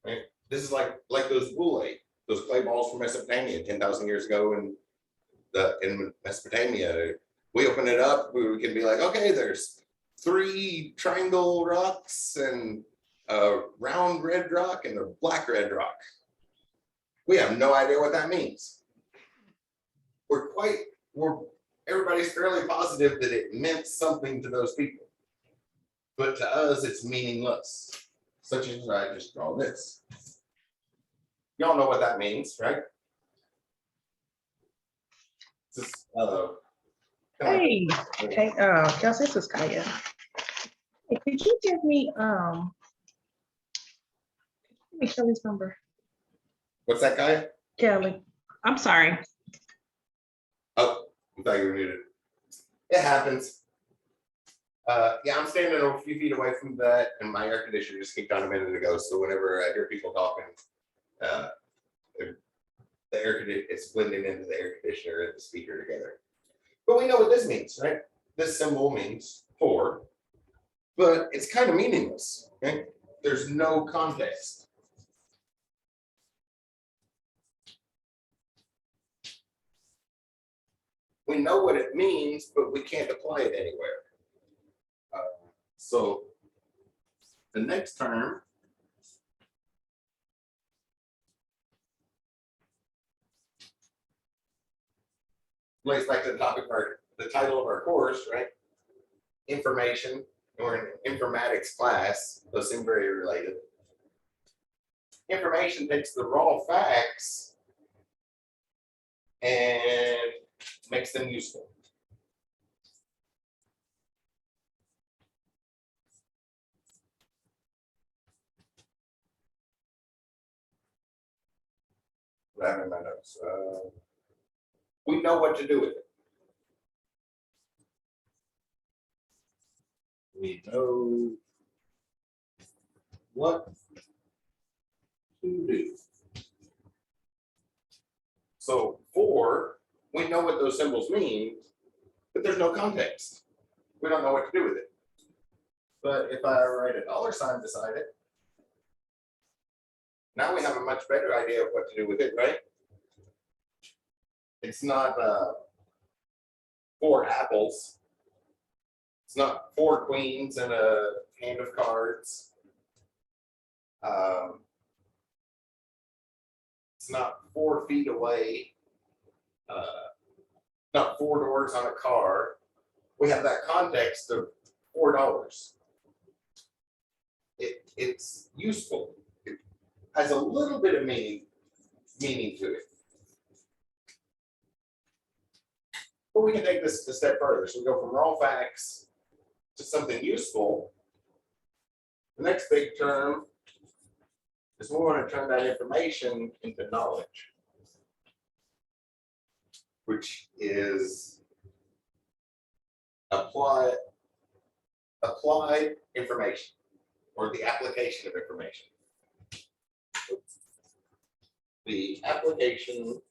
Speaker 1: Right? This is like those boule, those clay balls from Mesopotamia 10,000 years ago in Mesopotamia. We open it up, we can be like, okay, there's 3 triangle rocks and a round red rock and a black red rock. We have no idea what that means. Everybody's fairly positive that it meant something to those people. But to us, it's meaningless. Such as I just draw this. Y'all know what that means, right? Just,
Speaker 3: Hey, Kelsey, this is Kaya. Hey, could you give me Kelly's number?
Speaker 1: What's that guy?
Speaker 3: Kelly, I'm sorry.
Speaker 1: Oh, I thought you were muted. It happens. Yeah, I'm standing a few feet away from that, and my air conditioner just kicked on a minute ago. So whenever I hear people talking, it's blending into the air conditioner and the speaker together. But we know what this means, right? This symbol means 4, but it's kind of meaningless, right? There's no context. We know what it means, but we can't apply it anywhere. So the next term relates back to the topic of the title of our course, right? Information. We're in an informatics class. Those seem very related. Information takes the raw facts and makes them useful. What I have in my notes. We know what to do with it. We know what to do. So 4, we know what those symbols mean, but there's no context. We don't know what to do with it. But if I write a $sign beside it, now we have a much better idea of what to do with it, right? It's not 4 apples. It's not 4 queens and a hand of cards. It's not 4 feet away. Not 4 doors on a car. We have that context of $4. It's useful. It has a little bit of meaning to it.
Speaker 7: But we can take this a step further. So we go from raw facts to something useful. The next big term is we want to turn that information into knowledge, which is applied information or the application of information. The application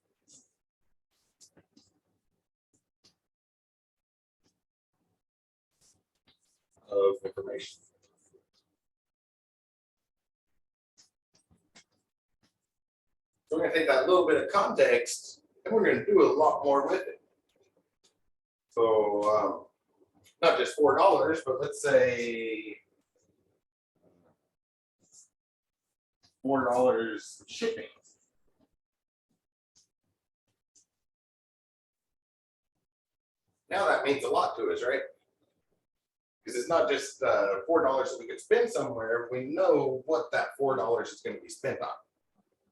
Speaker 7: of information. So we're going to take that little bit of context and we're going to do a lot more with it. So not just $4, but let's say $4 shipping. Now that means a lot to us, right? Because it's not just $4 that we could spend somewhere. We know what that $4 is going to be spent on.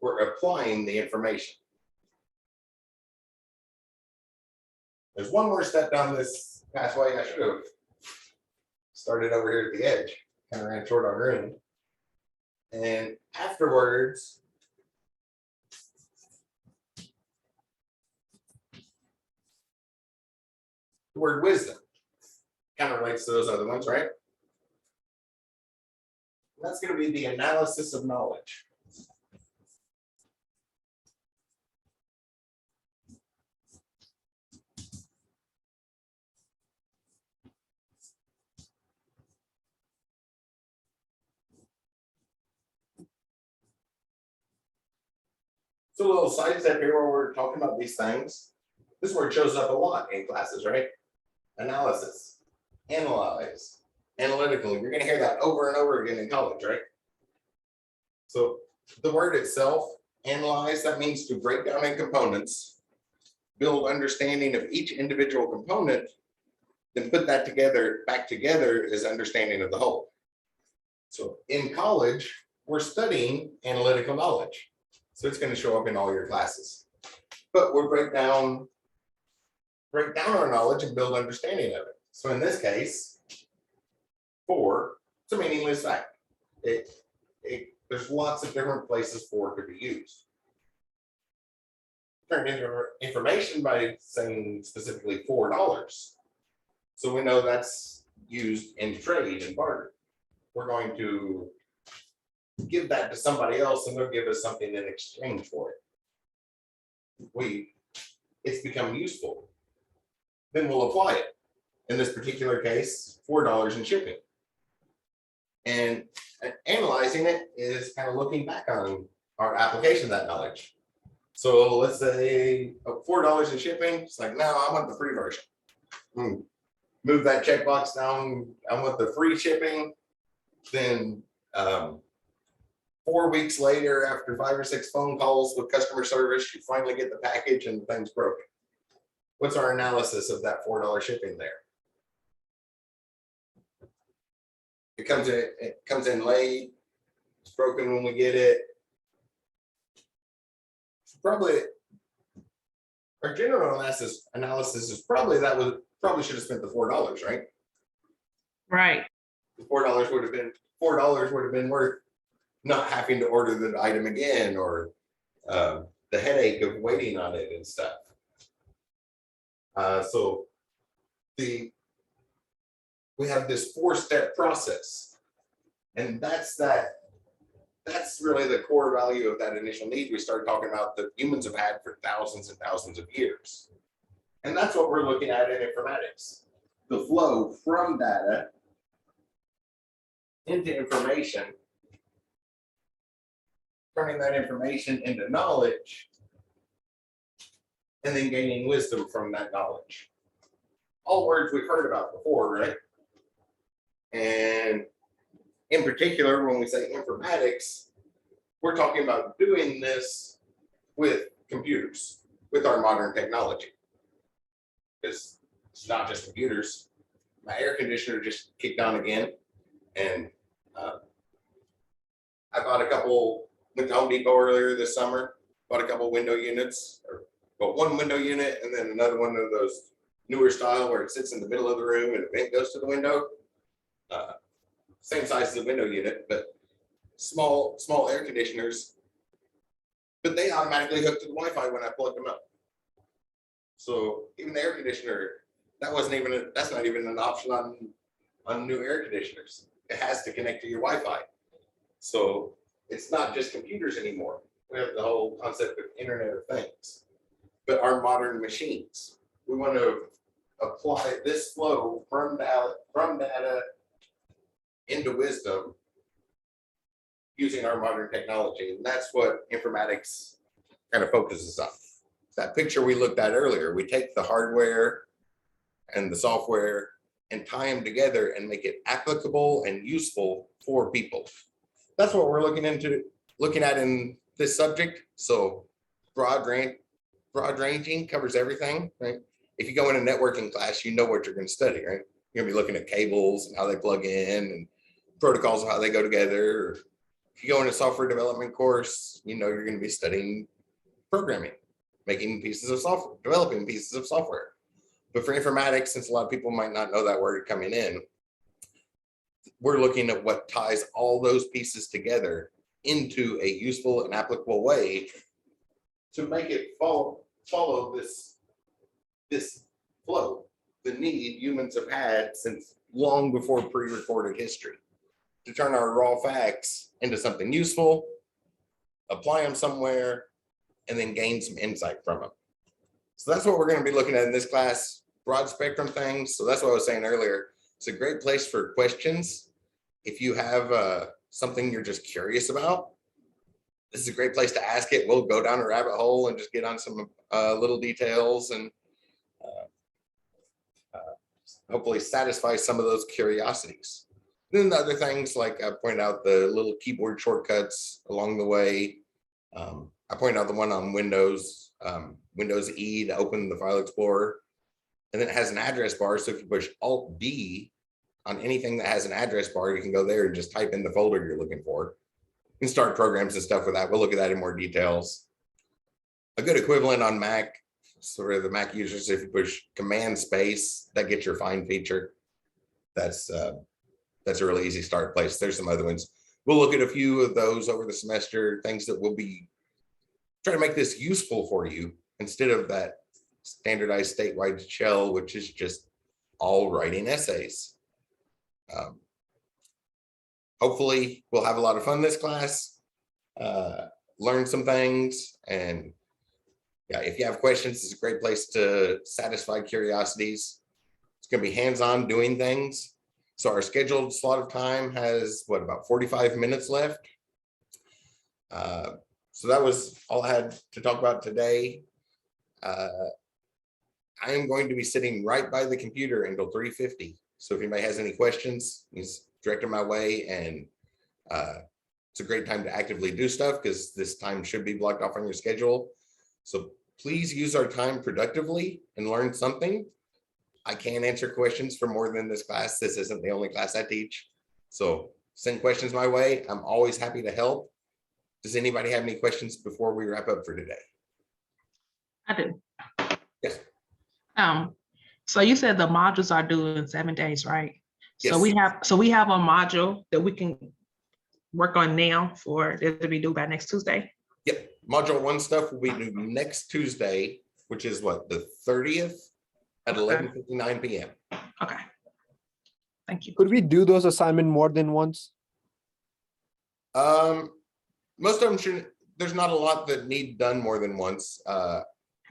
Speaker 7: We're applying the information. There's one more step down this pathway. I should have started over here at the edge. Kind of ran short on room. And afterwards, the word wisdom kind of relates to those other ones, right? And that's going to be the analysis of knowledge. So a little side step here where we're talking about these things. This word shows up a lot in classes, right? Analysis, analyze, analytical. You're going to hear that over and over again in college, right? So the word itself, analyze, that means to break down in components, build understanding of each individual component, then put that together, back together as understanding of the whole. So in college, we're studying analytical knowledge. So it's going to show up in all your classes. But we'll break down our knowledge and build understanding of it. So in this case, 4, it's a meaningless fact. There's lots of different places 4 could be used. Turned into information by saying specifically $4. So we know that's used in trade and barter. We're going to give that to somebody else and they'll give us something in exchange for it. It's become useful. Then we'll apply it. In this particular case, $4 in shipping. And analyzing it is kind of looking back on our application of that knowledge. So let's say $4 in shipping, it's like, no, I want the free version. Move that checkbox down, I want the free shipping. Then 4 weeks later, after 5 or 6 phone calls with customer service, you finally get the package and the thing's broken. What's our analysis of that $4 shipping there? It comes in late, it's broken when we get it. Probably our general analysis is probably should have spent the $4, right?
Speaker 3: Right.
Speaker 7: The $4 would have been worth not having to order the item again, or the headache of waiting on it and stuff. So we have this 4-step process, and that's really the core value of that initial need we started talking about that humans have had for thousands and thousands of years. And that's what we're looking at in informatics. The flow from data into information, turning that information into knowledge, and then gaining wisdom from that knowledge. All words we've heard about before, right? And in particular, when we say informatics, we're talking about doing this with computers, with our modern technology. Because it's not just computers. My air conditioner just kicked on again. And I bought a couple, went to Home Depot earlier this summer, bought a couple window units, or well, one window unit and then another one of those
Speaker 1: newer style where it sits in the middle of the room and a vent goes to the window. Same size as the window unit, but small air conditioners. But they automatically hook to the Wi-Fi when I plug them up. So even the air conditioner, that's not even an option on new air conditioners. It has to connect to your Wi-Fi. So it's not just computers anymore. We have the whole concept of Internet of Things. But our modern machines, we want to apply this flow from data into wisdom using our modern technology. And that's what informatics kind of focuses on. That picture we looked at earlier, we take the hardware and the software and tie them together and make it applicable and useful for people. That's what we're looking at in this subject. So broad ranging covers everything, right? If you go in a networking class, you know what you're going to study, right? You're going to be looking at cables and how they plug in and protocols of how they go together. If you go in a software development course, you know you're going to be studying programming, making pieces of software, developing pieces of software. But for informatics, since a lot of people might not know that word coming in, we're looking at what ties all those pieces together into a useful and applicable way to make it follow this flow, the need humans have had since long before pre-recorded history, to turn our raw facts into something useful, apply them somewhere, and then gain some insight from them. So that's what we're going to be looking at in this class, broad spectrum things. So that's what I was saying earlier. It's a great place for questions. If you have something you're just curious about, this is a great place to ask it. We'll go down a rabbit hole and just get on some little details and hopefully satisfy some of those curiosities. Then the other things, like I pointed out the little keyboard shortcuts along the way. I pointed out the one on Windows, Windows E to open the file explorer. And then it has an address bar. So if you push Alt D on anything that has an address bar, you can go there and just type in the folder you're looking for. You can start programs and stuff with that. We'll look at that in more details. A good equivalent on Mac, sort of the Mac users, if you push Command space, that gets your find feature. That's a really easy start place. There's some other ones. We'll look at a few of those over the semester, things that will be trying to make this useful for you instead of that standardized statewide shell, which is just all writing essays. Hopefully we'll have a lot of fun this class, learn some things, and yeah, if you have questions, it's a great place to satisfy curiosities. It's going to be hands-on doing things. So our scheduled slot of time has about 45 minutes left. So that was all I had to talk about today. I am going to be sitting right by the computer until 3:50. So if anybody has any questions, please direct them my way. And it's a great time to actively do stuff because this time should be blocked off on your schedule. So please use our time productively and learn something. I can't answer questions for more than this class. This isn't the only class I teach. So send questions my way. I'm always happy to help. Does anybody have any questions before we wrap up for today?
Speaker 3: I do.
Speaker 1: Yes.
Speaker 3: So you said the modules are due in 7 days, right?
Speaker 1: Yes.
Speaker 3: So we have a module that we can work on now for it to be due by next Tuesday.
Speaker 1: Yep. Module 1 stuff will be due next Tuesday, which is what, the 30th at 11:59 p.m.
Speaker 3: Okay. Thank you.
Speaker 8: Could we do those assignments more than once?
Speaker 1: Most of them should. There's not a lot that need done more than once.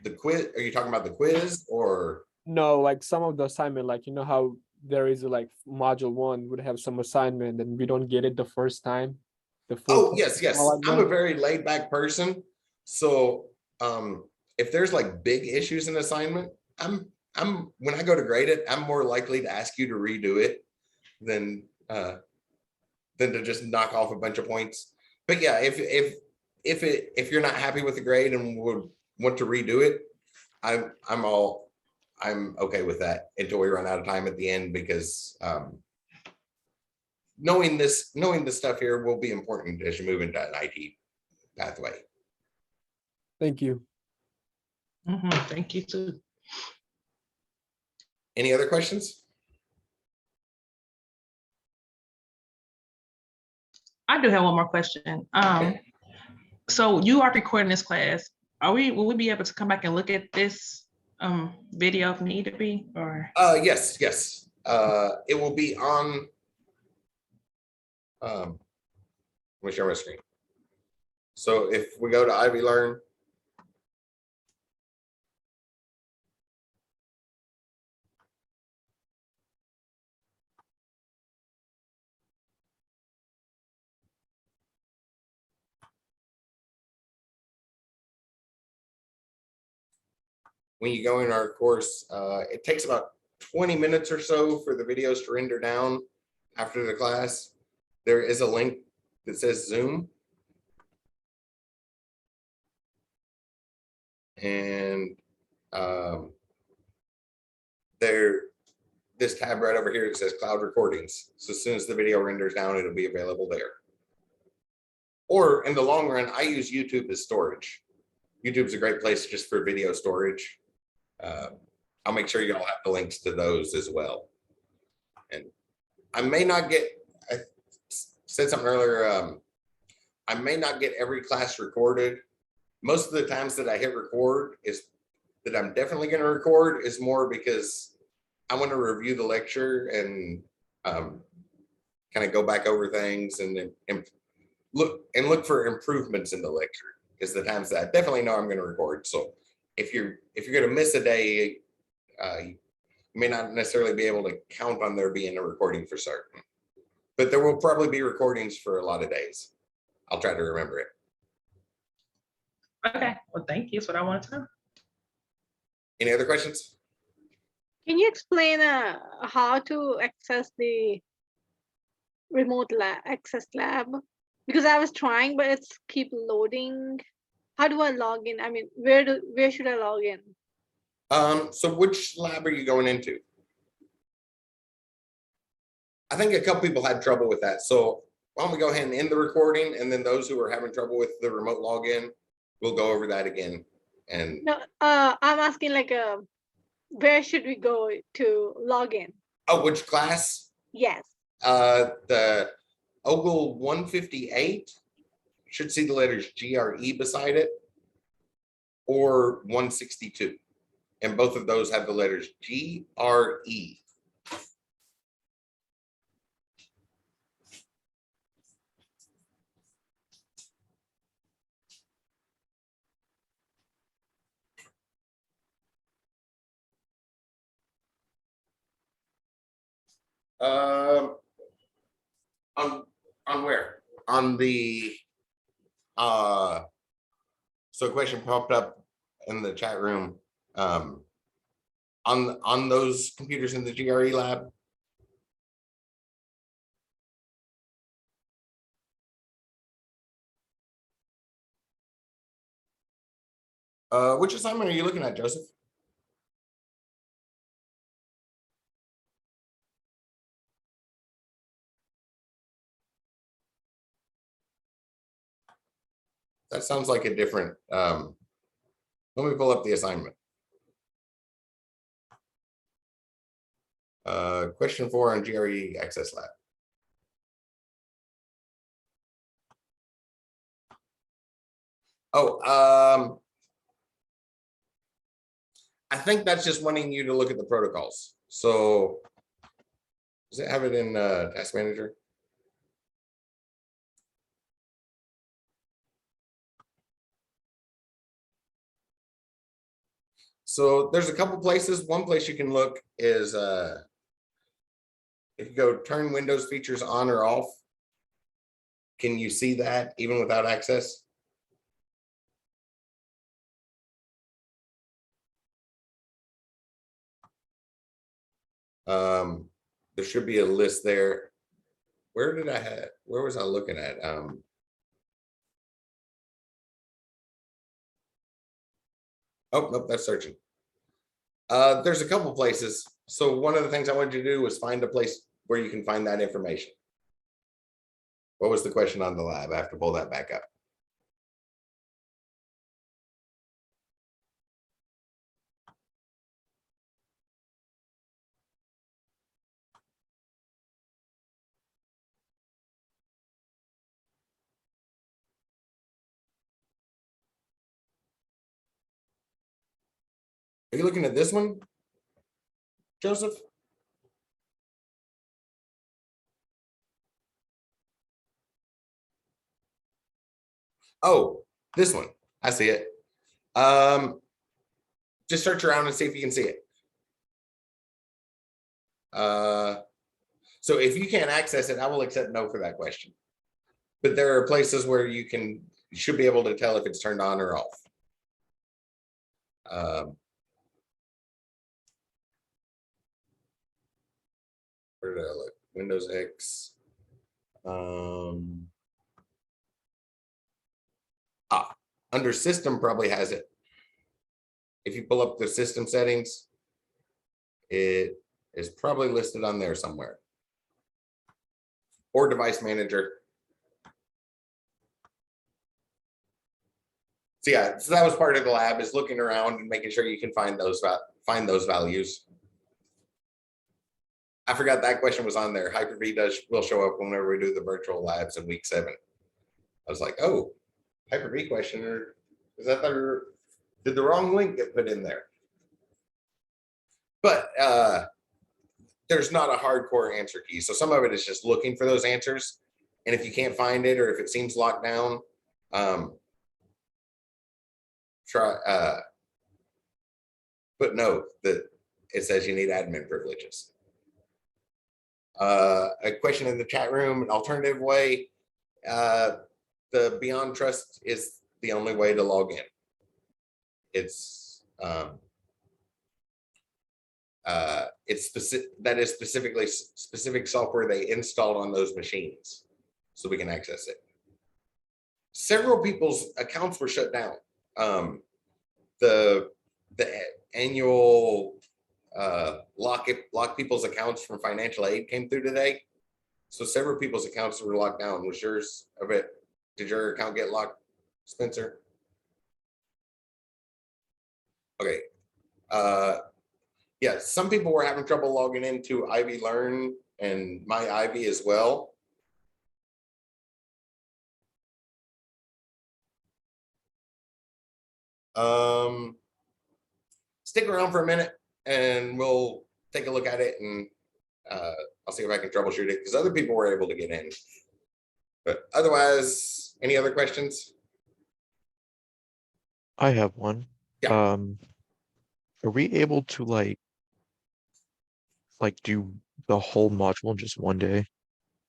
Speaker 1: The quiz, are you talking about the quiz or?
Speaker 8: No, like some of the assignment, like, you know how there is like module 1 would have some assignment and we don't get it the first time.
Speaker 1: Oh, yes. I'm a very laid back person. So if there's like big issues in assignment, when I go to grade it, I'm more likely to ask you to redo it than to just knock off a bunch of points. But yeah, if you're not happy with the grade and would want to redo it, I'm okay with that until we run out of time at the end, because knowing this stuff here will be important as you move into an IT pathway.
Speaker 8: Thank you.
Speaker 3: Thank you too.
Speaker 1: Any other questions?
Speaker 3: I do have one more question. So you are recording this class. Will we be able to come back and look at this video if need to be, or?
Speaker 1: Yes. It will be on. Let me share my screen. So if we go to Ivy Learn. When you go in our course, it takes about 20 minutes or so for the videos to render down after the class. There is a link that says Zoom. And this tab right over here that says Cloud Recordings. So as soon as the video renders down, it'll be available there. Or in the long run, I use YouTube as storage. YouTube's a great place just for video storage. I'll make sure you all have the links to those as well. And I may not get, I said something earlier, I may not get every class recorded. Most of the times that I hit record is that I'm definitely going to record is more because I want to review the lecture and kind of go back over things and look for improvements in the lecture is the times that I definitely know I'm going to record. So if you're going to miss a day, you may not necessarily be able to count on there being a recording for certain, but there will probably be recordings for a lot of days. I'll try to remember it.
Speaker 3: Okay, well, thank you. That's what I wanted to know.
Speaker 1: Any other questions?
Speaker 9: Can you explain how to access the remote access lab? Because I was trying, but it's keep loading. How do I log in? I mean, where should I log in?
Speaker 1: So which lab are you going into? I think a couple people had trouble with that. So why don't we go ahead and end the recording, and then those who are having trouble with the remote login, we'll go over that again. And
Speaker 9: No, I'm asking like where should we go to log in?
Speaker 1: oh, which class?
Speaker 9: Yes.
Speaker 1: The Ogle 158 should see the letters GRE beside it, or 162. And both of those have the letters GRE. On where? On the so a question popped up in the chat room. On those computers in the GRE lab. Which assignment are you looking at, Joseph? That sounds like a different, let me pull up the assignment. Question 4 on GRE Access Lab. Oh, I think that's just wanting you to look at the protocols. So does it have it in Task Manager? So there's a couple places. One place you can look is if you go turn Windows features on or off. Can you see that even without access? There should be a list there. Where was I looking at? Oh, nope, that's searching. There's a couple places. So one of the things I wanted you to do was find a place where you can find that information. What was the question on the lab? I have to pull that back up. Are you looking at this one, Joseph? Oh, this one. I see it. Just search around and see if you can see it. So if you can't access it, I will accept no for that question. But there are places where you should be able to tell if it's turned on or off. Where did I look? Windows X. Under system probably has it. If you pull up the system settings, it is probably listed on there somewhere. Or device manager. So yeah, so that was part of the lab, is looking around and making sure you can find those values. I forgot that question was on there. Hyper-V will show up whenever we do the virtual labs in week 7. I was like, oh, Hyper-V question, or is that did the wrong link get put in there? But there's not a hardcore answer key. So some of it is just looking for those answers. And if you can't find it, or if it seems locked down, put no that it says you need admin privileges. A question in the chat room, an alternative way, the Beyond Trust is the only way to log in. It's specific software they installed on those machines, so we can access it. Several people's accounts were shut down. The annual lock people's accounts from financial aid came through today, so several people's accounts were locked down. Was yours of it? Did your account get locked, Spencer? Okay. Yeah, some people were having trouble logging into Ivy Learn and My Ivy as well. Stick around for a minute and we'll take a look at it, and I'll see if I can troubleshoot it, because other people were able to get in. But otherwise, any other questions?
Speaker 2: I have one.
Speaker 1: Yeah.
Speaker 2: Are we able to like do the whole module in just one day,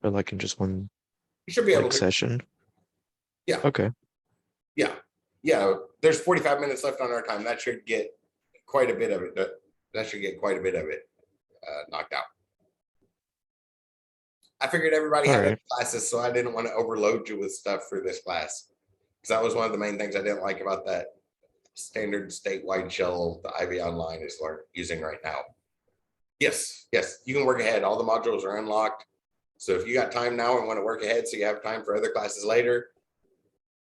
Speaker 2: or like in just one
Speaker 1: You should be able
Speaker 2: like
Speaker 1: to.
Speaker 2: session?
Speaker 1: Yeah.
Speaker 2: Okay.
Speaker 1: Yeah. There's 45 minutes left on our time. That should get quite a bit of it. That should get quite a bit of it knocked out. I figured everybody had other classes, so I didn't want to overload you with stuff for this class, because that was one of the main things I didn't like about that standard statewide shell the Ivy Online is using right now. Yes, you can work ahead. All the modules are unlocked. So if you got time now and want to work ahead so you have time for other classes later,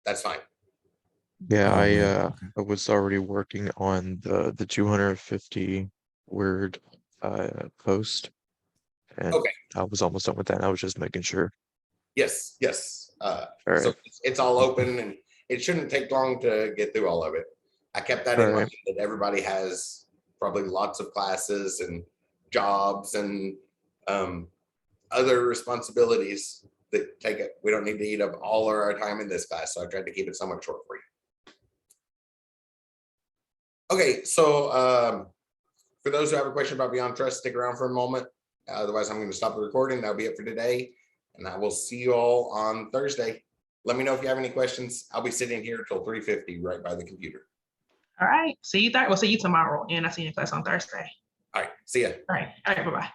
Speaker 1: that's fine.
Speaker 2: Yeah, I was already working on the 250 word post, and
Speaker 1: Okay.
Speaker 2: I was almost done with that. I was just making sure.
Speaker 1: Yes.
Speaker 2: All
Speaker 1: So
Speaker 2: right.
Speaker 1: it's all open, and it shouldn't take long to get through all of it. I kept that in
Speaker 2: All right.
Speaker 1: mind, that everybody has probably lots of classes and jobs and other responsibilities that take it. We don't need to eat up all of our time in this class, so I tried to keep it somewhat short for you. Okay, so for those who have a question about Beyond Trust, stick around for a moment. Otherwise, I'm going to stop the recording. That'll be it for today, and I will see you all on Thursday. Let me know if you have any questions. I'll be sitting here till 3:50 right by the computer.
Speaker 3: All right. See you. We'll see you tomorrow, and I'll see you in class on Thursday.
Speaker 1: All right. See ya.
Speaker 3: All right. Bye-bye.